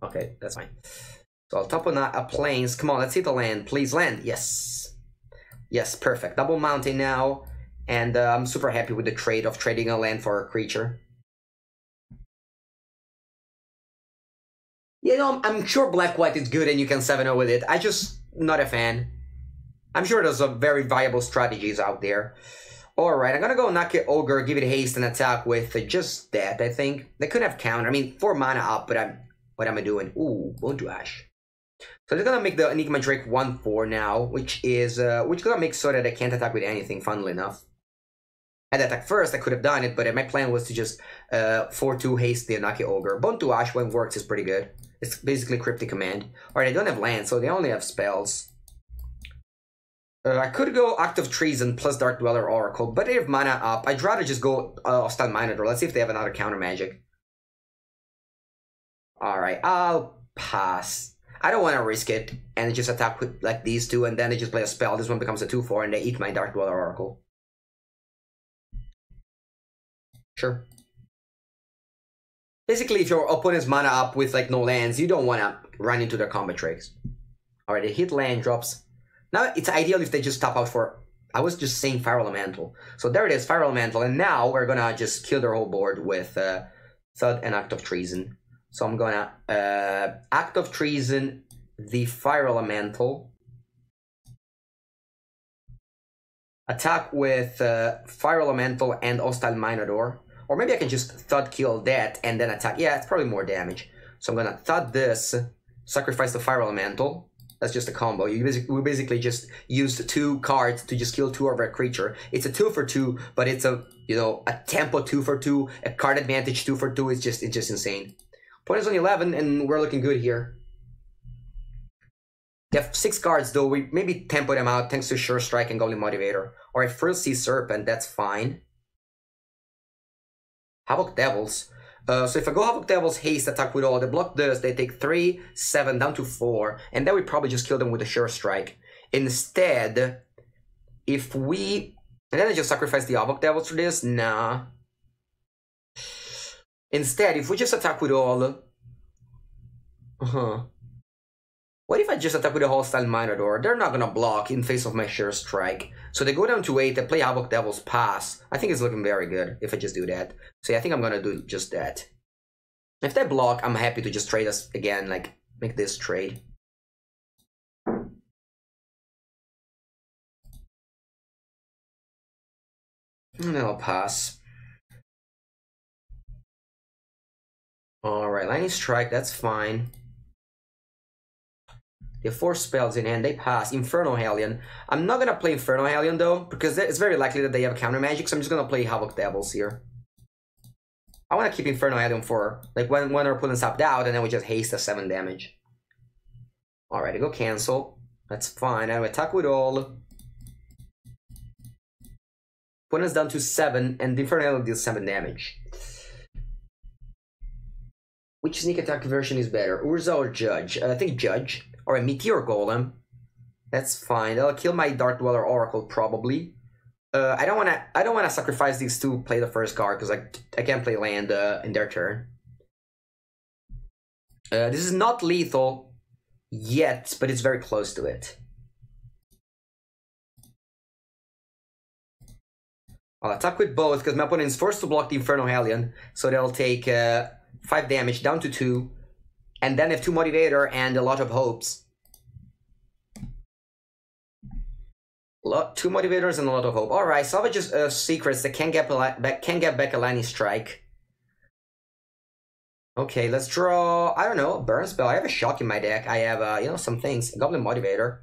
[SPEAKER 1] Okay, that's fine. So I'll top on a plains. Come on, let's hit the land. Please land. Yes. Yes, perfect. Double mountain now. And I'm super happy with the trade of trading a land for a creature. You know, I'm sure Black-White is good and you can 7-0 with it. I just not a fan. I'm sure there's a very viable strategies out there. Alright, I'm gonna go knock it Ogre, give it haste and attack with just that, I think. They could have counter. I mean, 4 mana up, but what am I doing? Ooh, Bone to Ash. So they're gonna make the Enigma Drake 1-4 now, which gonna make so that I can't attack with anything, funnily enough. Had attack first, I could have done it, but my plan was to just 4-2 haste the Unlucky Ogre. Bone to Ash, when it works, is pretty good. It's basically Cryptic Command. Alright, they don't have land, so they only have spells. I could go Act of Treason plus Dark Dweller Oracle, but they have mana up. I'd rather just go Hostile Minotaur. Let's see if they have another counter magic. Alright, I'll pass. I don't want to risk it and just attack with like these two, and then they just play a spell. This one becomes a 2-4, and they eat my Dark Dweller Oracle. Sure. Basically, if your opponent's mana up with like no lands, you don't want to run into their combat tricks. Alright, they hit land drops. Now it's ideal if they just top out for... I was just saying Fire Elemental. So there it is, Fire Elemental, and now we're gonna just kill their whole board with Thud and Act of Treason. So I'm gonna Act of Treason the Fire Elemental. Attack with Fire Elemental and Hostile Minotaur. Or maybe I can just Thud kill that and then attack. Yeah, it's probably more damage. So I'm gonna Thud this, sacrifice the Fire Elemental. That's just a combo. We basically just used 2 cards to just kill 2 of our creature. It's a 2-for-2, but it's a, you know, a tempo 2-for-2, a card advantage 2-for-2. It's just insane. Opponent's on 11, and we're looking good here. They have 6 cards though. We maybe tempo them out thanks to Sure Strike and Goblin Motivator. Alright, first Sea Serpent, that's fine. Havoc Devils. So if I go Havoc Devils, haste, attack with all, they block this, they take 3, 7, down to 4, and then we probably just kill them with a Sure Strike. Instead, if we... And then I just sacrifice the Havoc Devils for this? Nah. Instead, if we just attack with all... What if I just attack with a Hostile Minotaur? They're not gonna block in face of my Sure Strike. So they go down to 8 and play Havoc Devil's pass. I think it's looking very good if I just do that. So yeah, I think I'm gonna do just that. If they block, I'm happy to just trade us again, like, make this trade. And then I'll pass. Alright, Lightning Strike, that's fine. They have 4 spells in hand, they pass. Inferno Hellion. I'm not gonna play Inferno Hellion though, because it's very likely that they have counter magic, so I'm just gonna play Havoc Devils here. I wanna keep Inferno Hellion for, like, when our opponent's tapped out, and then we just haste a 7 damage. Alright, I go cancel. That's fine, I attack with all. Opponent's down to 7, and the Inferno Hellion deals 7 damage. Which sneak attack version is better, Urza or Judge? I think Judge. Or a Meteor Golem. That's fine. I'll kill my Dark Dweller Oracle probably. I don't wanna sacrifice these to play the first card because I can't play land in their turn. This is not lethal yet, but it's very close to it. I'll attack with both because my opponent is forced to block the Inferno Hellion, so they'll take 5 damage down to 2. And then have 2 Motivator and a lot of hopes. Two motivators and a lot of hope. All right, Salvage's secrets that can get back a lightning strike. Okay, let's draw. I don't know, a burn spell. I have a shock in my deck. I have you know, some things. Goblin motivator.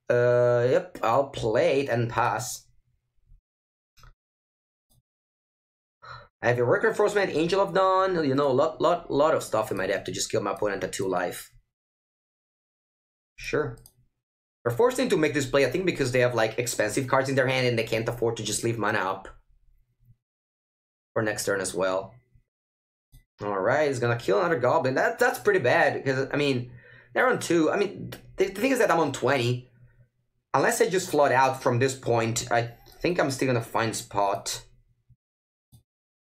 [SPEAKER 1] Yep, I'll play it and pass. I have a Work Reinforcement, Angel of Dawn, you know, lot of stuff in my deck to just kill my opponent at 2 life. Sure. They're forced into make this play, I think, because they have like expensive cards in their hand and they can't afford to just leave mana up for next turn as well. Alright, he's gonna kill another goblin. That's pretty bad, because, I mean, they're on 2. I mean, the thing is that I'm on 20. Unless I just flood out from this point, I think I'm still gonna find spot.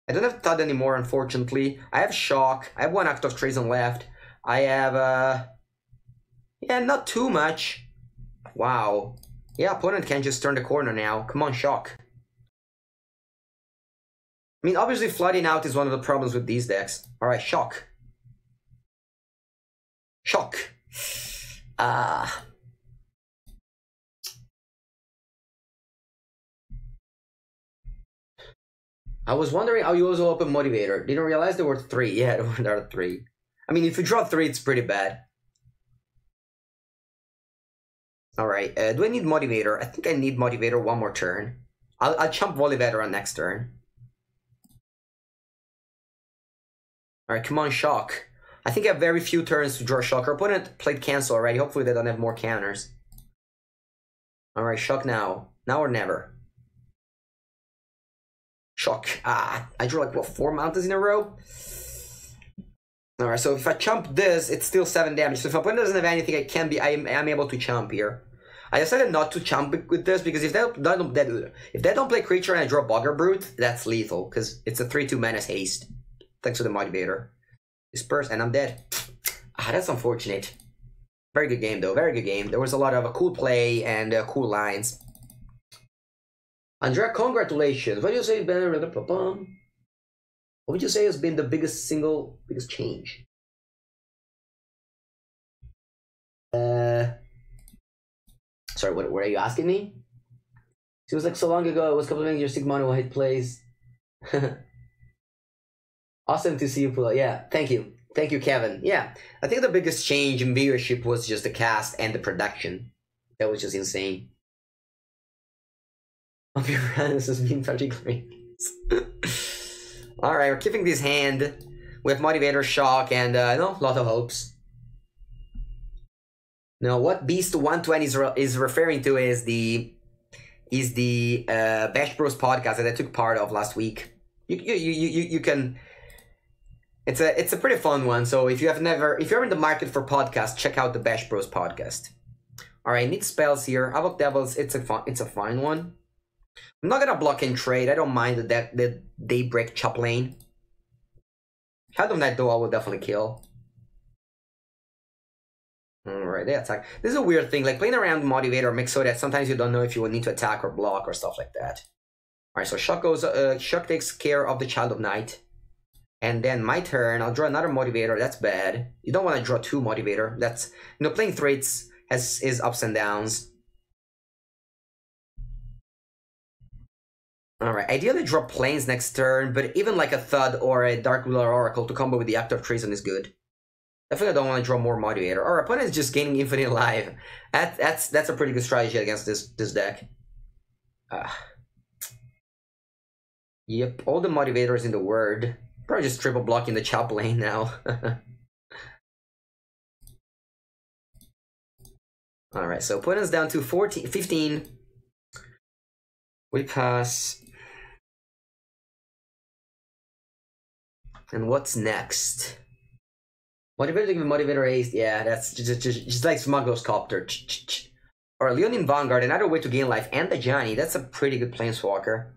[SPEAKER 1] I don't have Thud anymore, unfortunately. I have Shock. I have 1 Act of Treason left. I have, yeah, not too much. Wow. Yeah, opponent can just turn the corner now. Come on, Shock. I mean, obviously flooding out is one of the problems with these decks. Alright, Shock. Shock. I was wondering how you also open Motivator. Didn't realize there were 3. Yeah, there are 3. I mean, if you draw 3, it's pretty bad. Alright, do I need Motivator? I think I need Motivator 1 more turn. I'll chump Volibetter on next turn. Alright, come on, Shock. I think I have very few turns to draw Shock. Our opponent played Cancel already. Hopefully they don't have more counters. Alright, Shock now. Now or never. Shock. I drew like, what, 4 mountains in a row? Alright, so if I chump this, it's still 7 damage. So if my opponent doesn't have anything, I'm able to chump here. I decided not to chump with this, because if they don't play creature and I draw Bogger Brute, that's lethal, because it's a 3-2 Menace Haste. Thanks to the Motivator. Disperse, and I'm dead. That's unfortunate. Very good game, though. Very good game. There was a lot of a cool play and cool lines. Andrea, congratulations. What do you say, Ben? What would you say has been the biggest change? Sorry, what are you asking me? It was like so long ago. I was complimenting your Sigmund while hit plays. Awesome to see you pull out. Yeah, thank you. Thank you, Kevin. Yeah, I think the biggest change in viewership was just the cast and the production. That was just insane. Of your friends has been particularly. Alright, we're keeping this hand with Motivator, Shock, and no, lot of hopes. Now, what Beast 120 is referring to is the Bash Bros podcast that I took part of last week. You can. It's a pretty fun one. So if you're in the market for podcasts, check out the Bash Bros podcast. All right, need spells here. Havoc Devils. It's a fine one. I'm not gonna block and trade. I don't mind the Daybreak Chop Lane. Shadow Knight though I will definitely kill. Alright, they attack. This is a weird thing, like playing around Motivator makes so that sometimes you don't know if you will need to attack or block or stuff like that. Alright, so Shock takes care of the Child of Night. And then my turn, I'll draw another Motivator. That's bad. You don't want to draw 2 Motivator. That's, you know, playing threats has his ups and downs. Alright, ideally draw Plains next turn, but even like a Thud or a Dark Ruler Oracle to combo with the Act of Treason is good. Definitely don't want to draw more Motivator. Our opponent is just gaining infinite life. That's a pretty good strategy against this deck. Yep, all the Motivators in the word. Probably just triple blocking the Chop Lane now. Alright, so opponent's down to 15. We pass. And what's next? Motivator to give Motivator Haste. Yeah, that's just like Smuggler's Copter. Or Leonin Vanguard, another way to gain life. And the Ajani, that's a pretty good Planeswalker.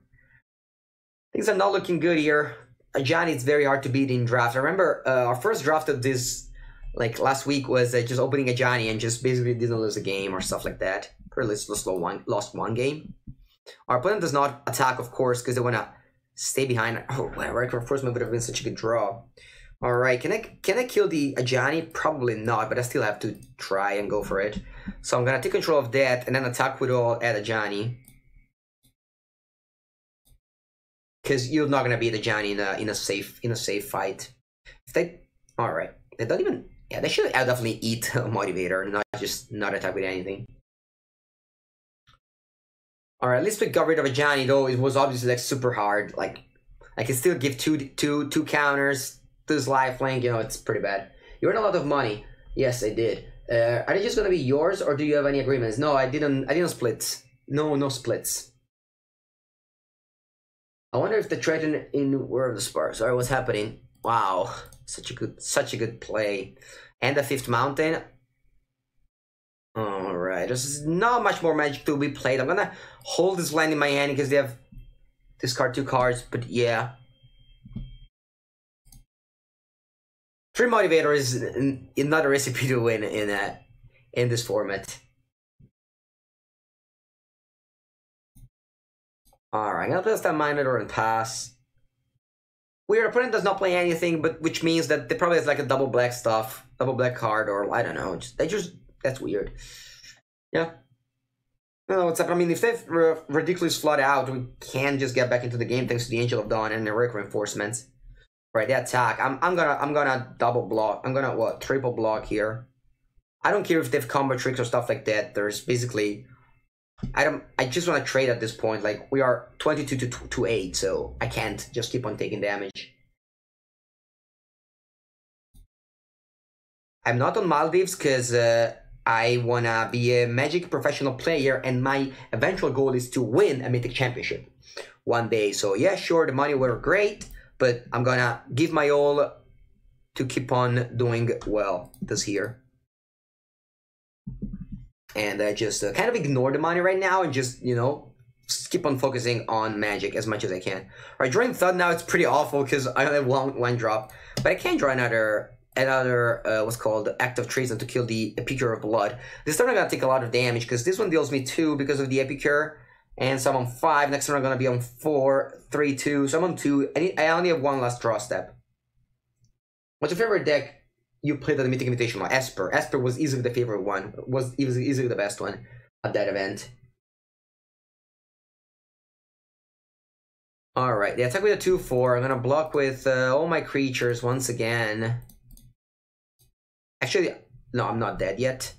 [SPEAKER 1] Things are not looking good here. Ajani is very hard to beat in draft. I remember our first draft of this, like last week, was just opening Ajani and just basically didn't lose a game or stuff like that. Or at least lost one game. Our opponent does not attack, of course, because they want to stay behind. Oh, wow, right, reinforcement would have been such a good draw. Alright, can I kill the Ajani? Probably not, but I still have to try and go for it. So I'm gonna take control of that and then attack with all at Ajani. Because you're not gonna beat Ajani in a safe fight. If they alright. They don't even they should definitely eat a motivator, not attack with anything. Alright, at least we got rid of Ajani, though it was obviously like super hard. Like I can still give two counters. This lifelink, you know, it's pretty bad. You earn a lot of money. Yes, I did. Are they just gonna be yours, or do you have any agreements? No, I didn't split. No splits. I wonder if the trade in War of the Spars. Sorry, what's happening? Wow, such a good play. And the 5th mountain. Alright, there's not much more magic to be played. I'm gonna hold this land in my hand because they have discard 2 cards, but yeah. 3 motivator is not a recipe to win in this format. Alright, I'm gonna place that Minotaur and pass. Weird opponent does not play anything, but which means that they probably has like a double black card, or I don't know. That's weird. Yeah. I don't know what's up. I mean, if they've ridiculously flooded out, we can just get back into the game thanks to the Angel of Dawn and the Heroic Reinforcements. Right, the attack. I'm gonna double block. I'm gonna triple block here. I don't care if they have combo tricks or stuff like that. There's basically I just want to trade at this point. Like we are 22 to 8, so I can't just keep on taking damage. I'm not on Maldives because I wanna be a Magic professional player, and my eventual goal is to win a Mythic Championship one day. So yeah, sure, the money were great, but I'm gonna give my all to keep on doing well this year. And I just kind of ignore the money right now and just, you know, keep on focusing on Magic as much as I can. Alright, drawing Thud now, it's pretty awful because I only have one drop. But I can draw another what's called Act of Treason to kill the Epicure of Blood. This turn I'm gonna take a lot of damage because this one deals me 2 because of the Epicure. And so I'm on 5, next turn I'm gonna be on 4, 3, 2, so I'm on 2. I only have 1 last draw step. What's your favorite deck you played at the Mythic Invitational? Esper. Esper was easily the favorite one. Was easily the best one at that event. Alright, the attack with a 2-4. I'm gonna block with all my creatures once again. Actually, no, I'm not dead yet.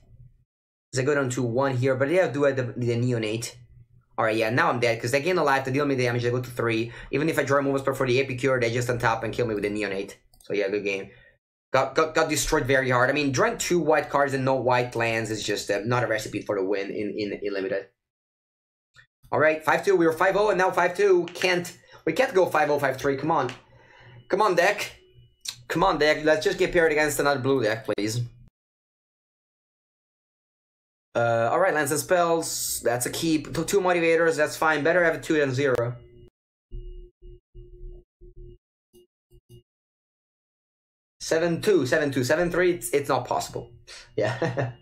[SPEAKER 1] Because I go down to 1 here, but yeah, I do have the Neonate. Alright, yeah, now I'm dead, because they gain a life to deal me damage, they go to 3. Even if I draw a movement spell for the Epicure, they just untap and kill me with the Neonate. So yeah, good game. Got destroyed very hard. I mean, drawing 2 white cards and no white lands is just not a recipe for the win in Limited. Alright, 5-2, we were 5-0 and now 5-2. We can't go 5-0, 5-3, come on. Come on, deck. Come on, deck, let's just get paired against another blue deck, please. Alright, lands and spells, that's a keep. 2 motivators, that's fine. Better have a 2 than 0. Seven two, 7-3. It's not possible. Yeah.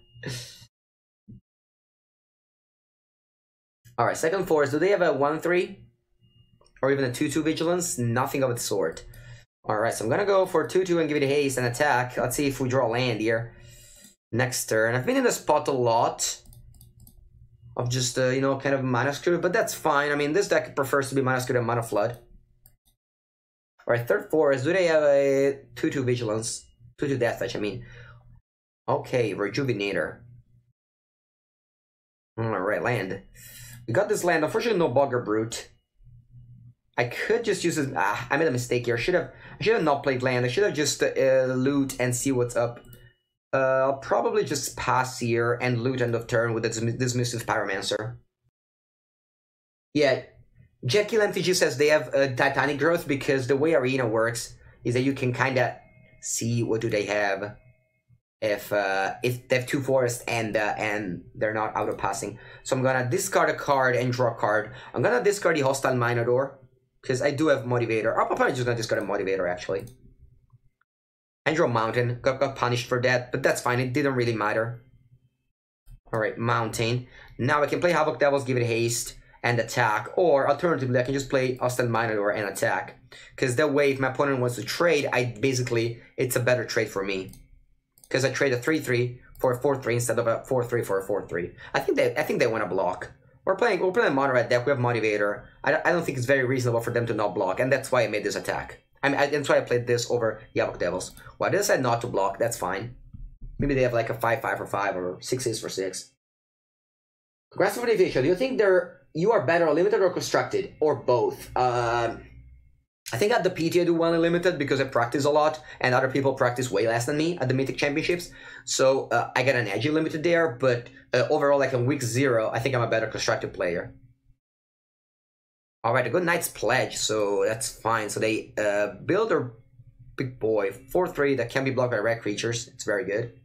[SPEAKER 1] Alright, second force. Do they have a 1-3? Or even a 2-2 vigilance? Nothing of the sort. Alright, so I'm gonna go for 2-2 and give it a haste and attack. Let's see if we draw land here. Next turn. I've been in the spot a lot of just, you know, kind of mana screw, but that's fine. I mean, this deck prefers to be mana screw than mana flood. Alright, third forest. Do they have a 2-2 vigilance? 2-2 death touch, I mean. Okay, rejuvenator. Alright, land. We got this land. Unfortunately, no Bogger Brute. I could just use it. I made a mistake here. I should have not played land. I should have just loot and see what's up. I'll probably just pass here and loot end of turn with this Dismissive Pyromancer. Yeah, Jekyll MTG says they have Titanic growth because the way Arena works is that you can kind of see what do they have if they have 2 forests and they're not auto passing. So I'm gonna discard a card and draw a card. I'm gonna discard the Hostile Minotaur because I do have Motivator. I'm probably just gonna discard a Motivator actually. And draw Mountain. Got punished for that, but that's fine. It didn't really matter. All right, Mountain. Now I can play Havoc Devils, give it haste. and attack, or alternatively, I can just play Hostile Minotaur and attack. Because that way, if my opponent wants to trade, it's a better trade for me. Because I trade a 3-3 for a 4-3 instead of a 4-3 for a 4-3. I think they want to block. We're playing a mono red deck. We have Motivator. I don't think it's very reasonable for them to not block, and that's why I made this attack. That's why I played this over Yavok Devils. Well, I decided not to block. That's fine. Maybe they have like a 5-5 for 5 or 6-6 for 6. Congrats for the invitation. Do you think you are better limited or constructed, or both? I think at the PT I do one limited because I practice a lot, and other people practice way less than me at the Mythic Championships. So I get an edgy limited there, but overall, like in week 0, I think I'm a better constructed player. Alright, a good Knight's Pledge, so that's fine. So they build their big boy 4-3 that can be blocked by red creatures. It's very good.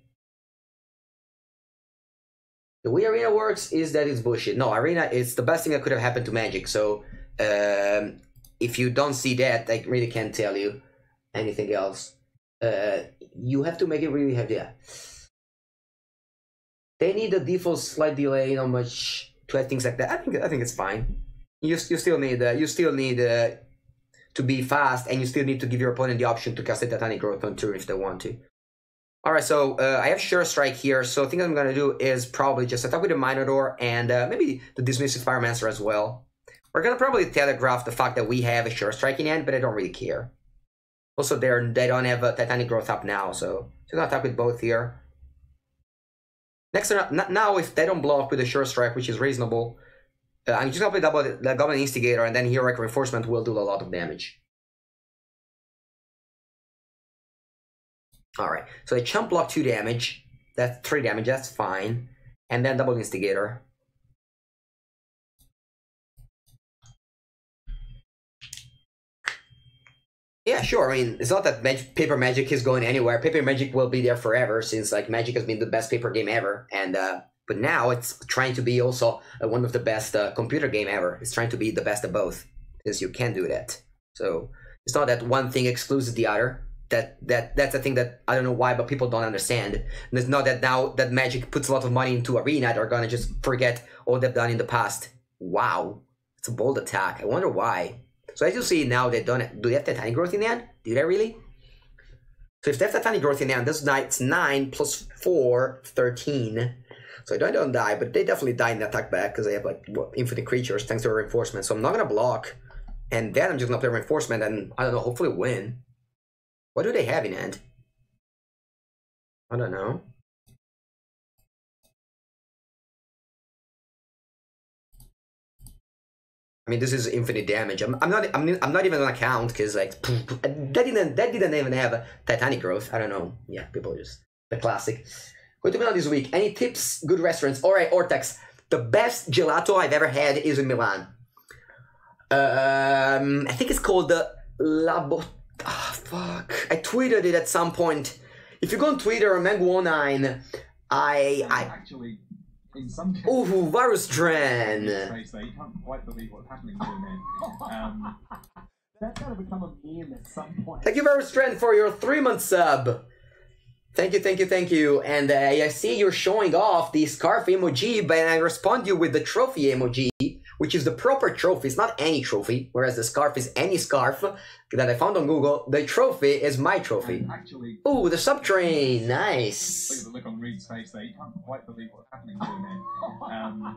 [SPEAKER 1] The way Arena works is that it's bullshit. No, Arena is the best thing that could have happened to Magic. So if you don't see that, I really can't tell you anything else. You have to make it really heavy. Yeah. They need a default slight delay, not much to add things like that. I think it's fine. You still need to be fast, and you still need to give your opponent the option to cast a Titanic Growth on turn if they want to. Alright, so I have Sure Strike here, so I think what I'm gonna do is probably just attack with the Minotaur and maybe the Dismissive Firemancer as well. We're gonna probably telegraph the fact that we have a Sure Strike in hand, but I don't really care. Also, they don't have a Titanic Growth up now, so I'm gonna attack with both here. Next turn, now if they don't block with a Sure Strike, which is reasonable, I'm just gonna play the Goblin Instigator, and then Heroic Reinforcement will do a lot of damage. Alright, so they chump block 2 damage. That's 3 damage, that's fine. And then double Instigator. Yeah, sure. I mean, it's not that Paper Magic is going anywhere. Paper Magic will be there forever, since like Magic has been the best paper game ever. And but now it's trying to be also one of the best computer game ever. It's trying to be the best of both, since you can do that. So it's not that one thing excludes the other. That's a thing that I don't know why, but people don't understand. And it's not that now that Magic puts a lot of money into Arena, they're gonna just forget all they've done in the past. Wow, it's a bold attack. I wonder why. So as you see now, do they have Titanic Growth in the end? Do they really? So if they have Titanic Growth in the end, this knight's 9 plus 4, 13. So they don't die, but they definitely die in the attack back because they have like infinite creatures thanks to reinforcement. So I'm not gonna block, and then I'm just gonna play reinforcement and I don't know, hopefully win. What do they have in hand? I don't know. I mean, this is infinite damage. I'm not even gonna count because like that didn't even have a Titanic Growth. I don't know. Yeah, people just the classic. Going to Milan this week. Any tips? Good restaurants. All right, Ortex. The best gelato I've ever had is in Milan. I think it's called the fuck. I tweeted it at some point. If you go on Twitter, Mengu09,
[SPEAKER 2] actually, in some cases,
[SPEAKER 1] ooh, Virus Dren.
[SPEAKER 2] You can't quite believe what's happening to him. That's gotta become a meme at some point.
[SPEAKER 1] Thank you, Virus Dren, for your 3-month sub. Thank you. And I see you're showing off the scarf emoji, but I respond to you with the trophy emoji, which is the proper trophy. It's not any trophy, whereas the scarf is any scarf that I found on Google. The trophy is my trophy.
[SPEAKER 2] Actually,
[SPEAKER 1] ooh, the subtrain, nice.
[SPEAKER 2] Look at the look on Reed's face there. You can't quite believe what's happening to him.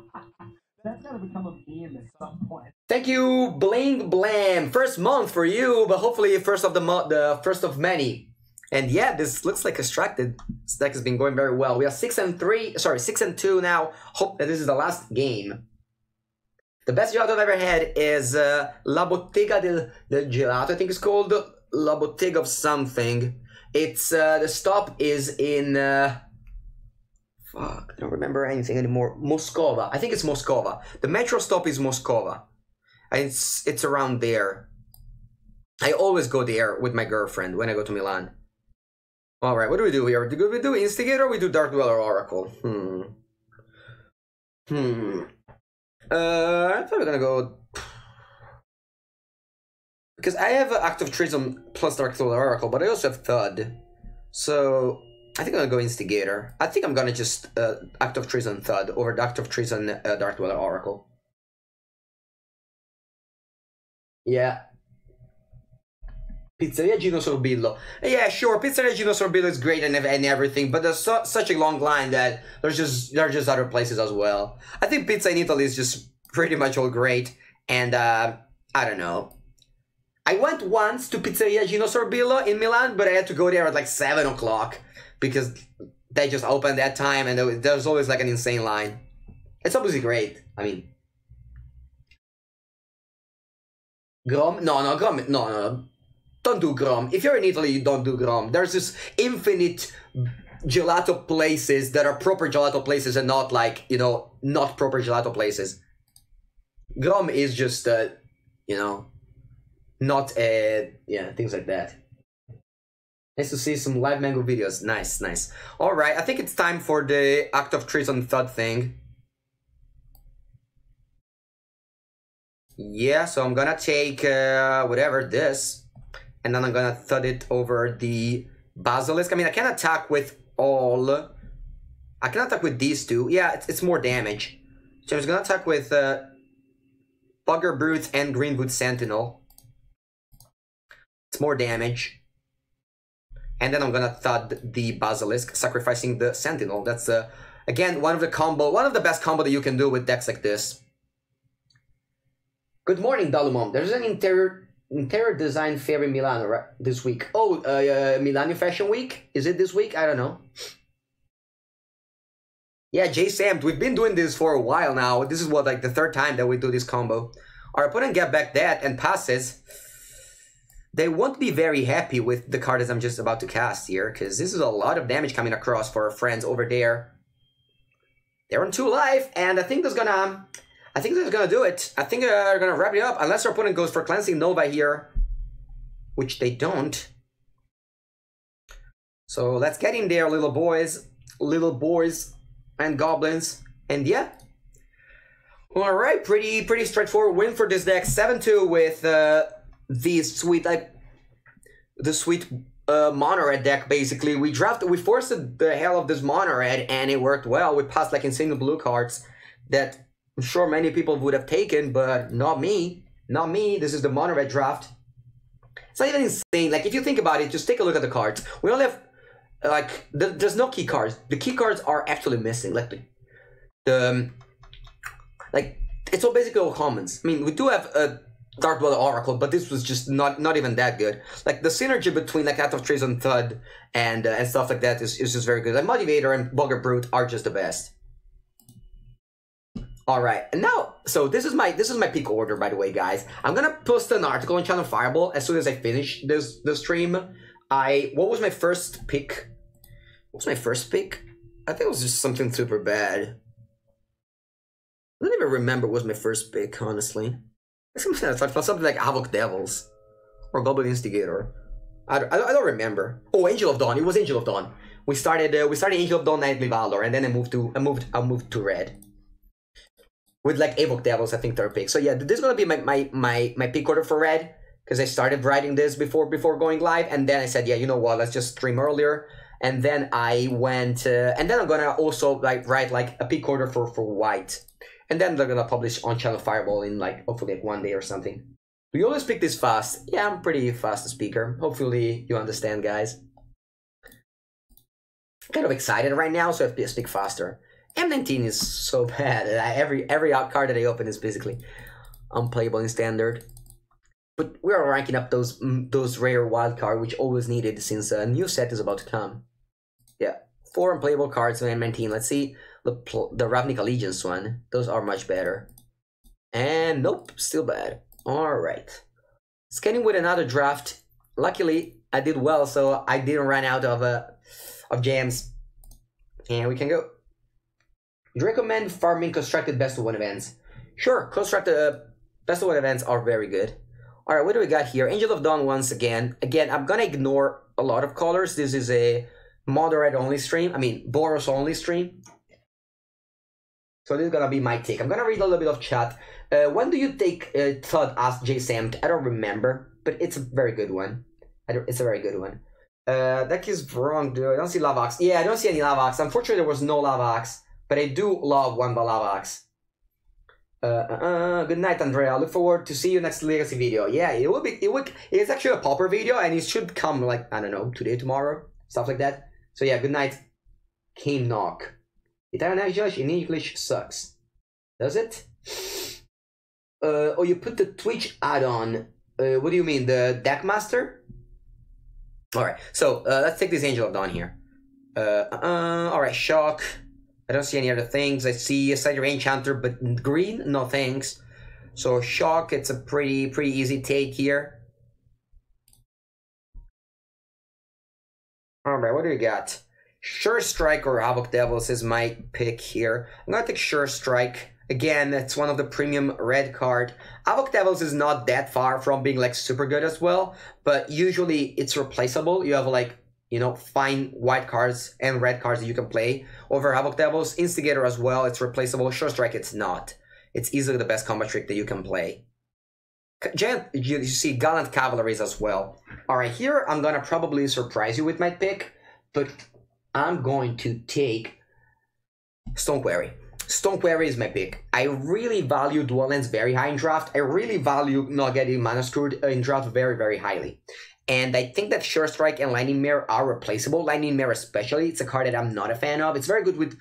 [SPEAKER 2] That's gotta become a meme at some point.
[SPEAKER 1] Thank you, Bling Blam. First month for you, but hopefully first of the first of many. And yeah, this looks like extracted. This deck has been going very well. We are 6-2 now. Hope that this is the last game. The best gelato I've ever had is La Bottega del Gelato. I think it's called La Bottega of something. It's the stop is in fuck, I don't remember anything anymore. Moscova. I think it's Moscova. The metro stop is Moscova. And it's around there. I always go there with my girlfriend when I go to Milan. Alright, what do we do here? Do we do Instigator or we do Dark Dweller Oracle? I thought we were gonna go... Because I have Act of Treason plus Dark Dweller Oracle, but I also have Thud. So, I think I'm gonna go Instigator. I think I'm gonna just Act of Treason Thud over Act of Treason Dark Dweller Oracle. Yeah. Pizzeria Gino Sorbillo. Yeah, sure. Pizzeria Gino Sorbillo is great and everything, but there's such a long line that there are just other places as well. I think pizza in Italy is just pretty much all great, and I don't know. I went once to Pizzeria Gino Sorbillo in Milan, but I had to go there at like 7 o'clock because they just opened that time, and there's always like an insane line. It's obviously great. I mean, Grom? No, Grom. No. Don't do Grom. If you're in Italy, you don't do Grom. There's this infinite gelato places that are proper gelato places and not like, you know, not proper gelato places. Grom is just, you know, not, yeah, things like that. Nice to see some live mango videos. Nice, nice. Alright, I think it's time for the Act of Treason Thud thing. Yeah, so I'm gonna take, whatever, this. And then I'm gonna thud it over the basilisk. I mean, I can attack with all. I can attack with these two. Yeah, it's more damage. So I'm just gonna attack with Bugger Brute and Greenwood Sentinel. It's more damage. And then I'm gonna thud the basilisk, sacrificing the Sentinel. That's again one of the best combo that you can do with decks like this. Good morning, Dalumom. There's an interior design fair in Milan right, this week. Oh, Milano Fashion Week? Is it this week? I don't know. Yeah, J-Sam, we've been doing this for a while now. This is what, like the third time that we do this combo. Our opponent get back that and passes. They won't be very happy with the card that I'm just about to cast here, because this is a lot of damage coming across for our friends over there. They're on 2 life, and I think that's gonna do it. I think they're gonna wrap it up, unless our opponent goes for Cleansing Nova here, which they don't. So let's get in there, little boys and goblins, and yeah. All right, pretty straightforward win for this deck. 7-2 with the sweet mono red deck. Basically, we forced the hell of this mono red, and it worked well. We passed like insane blue cards that I'm sure many people would have taken, but not me. Not me. This is the mono red draft. It's not even insane. Like, if you think about it, just take a look at the cards. We only have, like, there's no key cards. The key cards are actually missing. Like, like, it's all basically all commons. I mean, we do have a Dark Blood Oracle, but this was just not even that good. Like, the synergy between, like, Act of Treason Thud and stuff like that is just very good. Like, Motivator and Bugger Brute are just the best. Alright, and now, so this is my pick order, by the way, guys. I'm gonna post an article on Channel Fireball as soon as I finish the stream. What was my first pick? What was my first pick? I think it was just something super bad. I don't even remember what was my first pick, honestly. Something like Havoc Devils. Or Goblin Instigator. I don't remember. Oh, Angel of Dawn. It was Angel of Dawn. We started Angel of Dawn Nightly Valor, and then I moved to red. With like Evoke Devils, I think, third pick. So yeah, this is gonna be my pick order for red, because I started writing this before going live, and then I said, yeah, you know what, let's just stream earlier, and then I went, and then I'm gonna also like write like a pick order for white, and then they're gonna publish on Channel Fireball in like hopefully like 1 day or something. Do you always pick this fast? Yeah, I'm pretty fast speaker. Hopefully you understand, guys. I'm kind of excited right now, so I have to speak faster. M19 is so bad. Every out card that I open is basically unplayable in standard. But we are ranking up those rare wild card, which always needed since a new set is about to come. Yeah, 4 unplayable cards in M19. Let's see the Ravnica Allegiance one. Those are much better. And nope, still bad. All right, scanning with another draft. Luckily, I did well, so I didn't run out of gems. And we can go. Do you recommend farming constructed best of 1 events? Sure, constructed best of 1 events are very good. Alright, what do we got here? Angel of Dawn once again. Again, I'm gonna ignore a lot of colors. This is a moderate only stream. I mean, Boros only stream. So this is gonna be my take. I'm gonna read a little bit of chat. When do you take Thud? Asked J-Sam. I don't remember, but it's a very good one. It's a very good one. That is wrong, dude. I don't see Lavax. Yeah, I don't see any Lavax. Unfortunately, there was no Lavax. But I do love one Lavax. Good night, Andrea. I look forward to see you next Legacy video. Yeah, it's actually a popper video, and it should come, like, I don't know, today, tomorrow, stuff like that. So yeah, good night, King Knock. Italian English in English sucks. Does it? Oh, you put the Twitch add-on. What do you mean, the Deckmaster? Alright, so let's take this Angel of Dawn here. Alright, Shock. I don't see any other things. I see a Cider Enchanter, but green? No thanks. So Shock, it's a pretty easy take here. Alright, what do you got? Sure Strike or Havoc Devils is my pick here. I'm gonna take Sure Strike. Again, it's one of the premium red card. Havoc Devils is not that far from being like super good as well, but usually it's replaceable. You have like, you know, fine white cards and red cards that you can play over Havoc Devils. Instigator as well, it's replaceable. Sure Strike, it's not. It's easily the best combat trick that you can play. Giant, you see Gallant Cavalries as well. Alright, here I'm gonna probably surprise you with my pick, but I'm going to take Stone Quarry. Stone Quarry is my pick. I really value dual lands very high in draft. I really value not getting mana screwed in draft very highly. And I think that Sure Strike and Lightning Mirror are replaceable. Lightning Mirror especially, it's a card that I'm not a fan of. It's very good with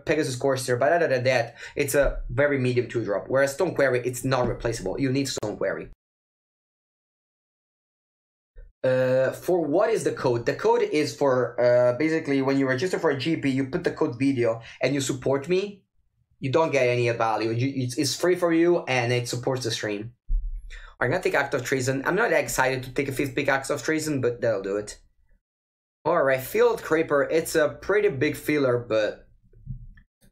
[SPEAKER 1] Pegasus Corsair, but other than that, it's a very medium 2-drop. Whereas Stone Quarry, it's not replaceable. You need Stone Quarry. For what is the code? The code is for basically when you register for a GP, you put the code video and you support me. You don't get any value. It's free for you and it supports the stream. I'm gonna take Act of Treason. I'm not excited to take a 5th pick Act of Treason, but that'll do it. Alright, Field Creeper. It's a pretty big filler, but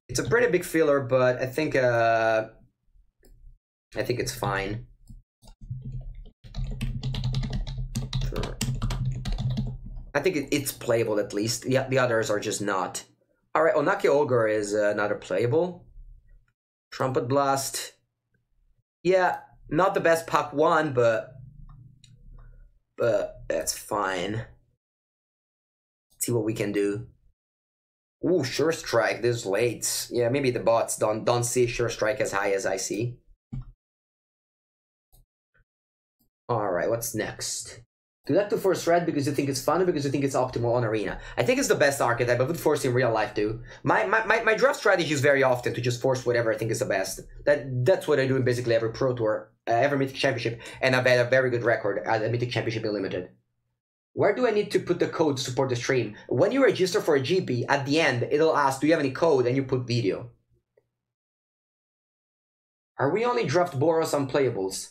[SPEAKER 1] I think it's fine. I think it's playable at least. Yeah, the others are just not. Alright, Onaki Ogre is another playable. Trumpet Blast. Yeah, not the best pack one, but that's fine. Let's see what we can do. Ooh, Sure Strike, this late. Yeah, maybe the bots don't see Sure Strike as high as I see. Alright, what's next? Do that to force red because you think it's fun or because you think it's optimal on Arena? I think it's the best archetype. I would force in real life too. My draft strategy is very often to just force whatever I think is the best. That's what I do in basically every Pro Tour, every Mythic Championship, and I've had a very good record at the Mythic Championship Unlimited. Where do I need to put the code to support the stream? When you register for a GP, at the end, it'll ask, do you have any code? And you put video. Are we only draft Boros on playables?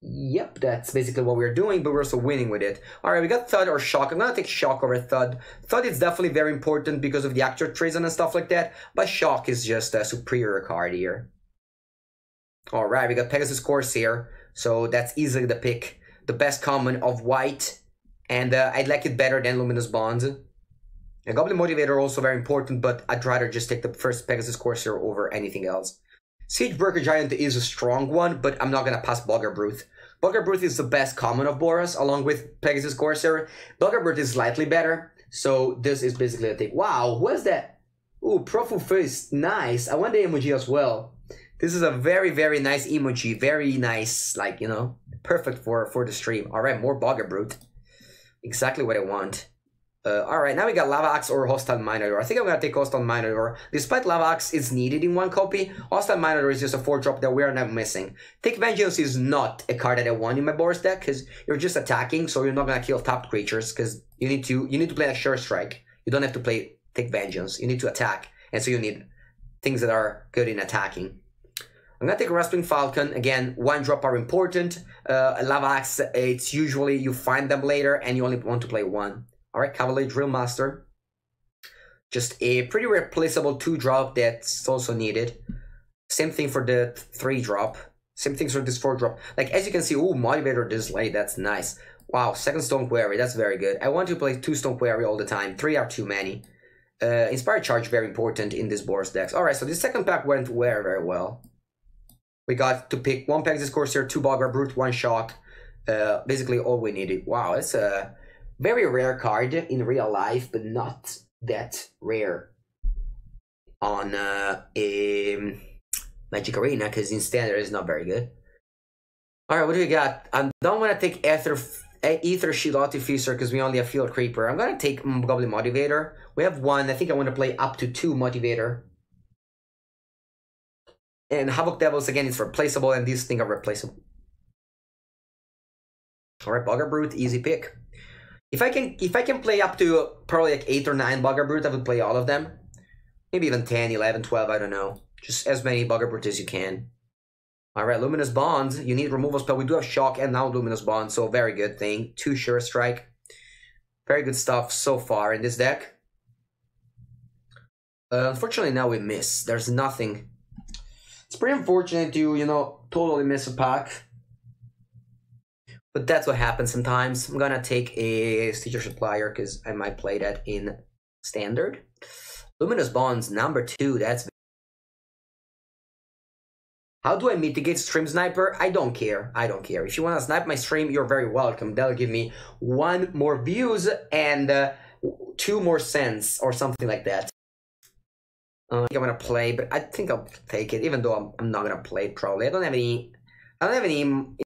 [SPEAKER 1] Yep, that's basically what we're doing, but we're also winning with it. Alright, we got Thud or Shock. I'm gonna take Shock over Thud. Thud is definitely very important because of the Actor Treason and stuff like that, but Shock is just a superior card here. Alright, we got Pegasus Corsair, so that's easily the pick. The best common of white, and I'd like it better than Luminous Bonds. And Goblin Motivator also very important, but I'd rather just take the first Pegasus Corsair over anything else. Siegebreaker Giant is a strong one, but I'm not gonna pass Bogger Brute. Bogger Brute is the best common of Boros, along with Pegasus Corsair. Bogger Brute is slightly better, so this is basically a take. Wow, what is that? Ooh, Profu Face, nice. I want the emoji as well. This is a very nice emoji, very nice, like, you know, perfect for the stream. Alright, more Bogger Brute. Exactly what I want. Alright, now we got Lava Axe or Hostile Minotaur. I think I'm gonna take Hostile Minotaur. Despite Lava Axe is needed in one copy, Hostile Minotaur is just a 4-drop that we're not missing. Take Vengeance is not a card that I want in my Boros deck, because you're just attacking, so you're not gonna kill tapped creatures, because you need to play a Sure Strike. You don't have to take Vengeance. You need to attack, and so you need things that are good in attacking. I'm gonna take Rasping Falcon. Again, 1-drop are important. Lava Axe, it's usually you find them later, and you only want to play 1. Alright, Cavalier Drill Master. Just a pretty replaceable 2-drop that's also needed. Same thing for the 3-drop. Same things for this 4-drop. Like, as you can see, ooh, Motivator this late, that's nice. Wow, 2nd Stone Quarry, that's very good. I want to play 2 Stone Quarry all the time. 3 are too many. Inspired Charge, very important in this Boros decks. Alright, so this second pack went very well. We got to pick 1 Pegasus Corsair, 2 Bogger Brute, 1 Shock. Basically all we needed. Wow, it's a very rare card in real life, but not that rare on Magic Arena, because in Standard it's not very good. Alright, what do we got? I don't want to take Ether Shield Artificer because we only have Field Creeper. I'm going to take Goblin Motivator. We have one. I think I want to play up to 2 Motivator. And Havoc Devils, again, is replaceable, and these things are replaceable. Alright, Bugger Brute, easy pick. If I can play up to probably like 8 or 9 Bugger Brute, I would play all of them. Maybe even 10, 11, 12, I don't know. Just as many Bugger Brute as you can. Alright, Luminous Bonds. You need removal spell. We do have Shock and now Luminous Bonds, so very good thing. 2 Sure Strike. Very good stuff so far in this deck. Unfortunately, now we miss. There's nothing. It's pretty unfortunate to, you know, totally miss a pack. But that's what happens sometimes. I'm gonna take a Stitcher Supplier because I might play that in Standard. Luminous Bonds, number 2. That's... How do I mitigate Stream Sniper? I don't care. I don't care. If you want to snipe my stream, you're very welcome. That'll give me 1 more views and 2 more cents or something like that. I think I'm gonna play, but I think I'll take it, even though I'm not gonna play it probably. I don't have any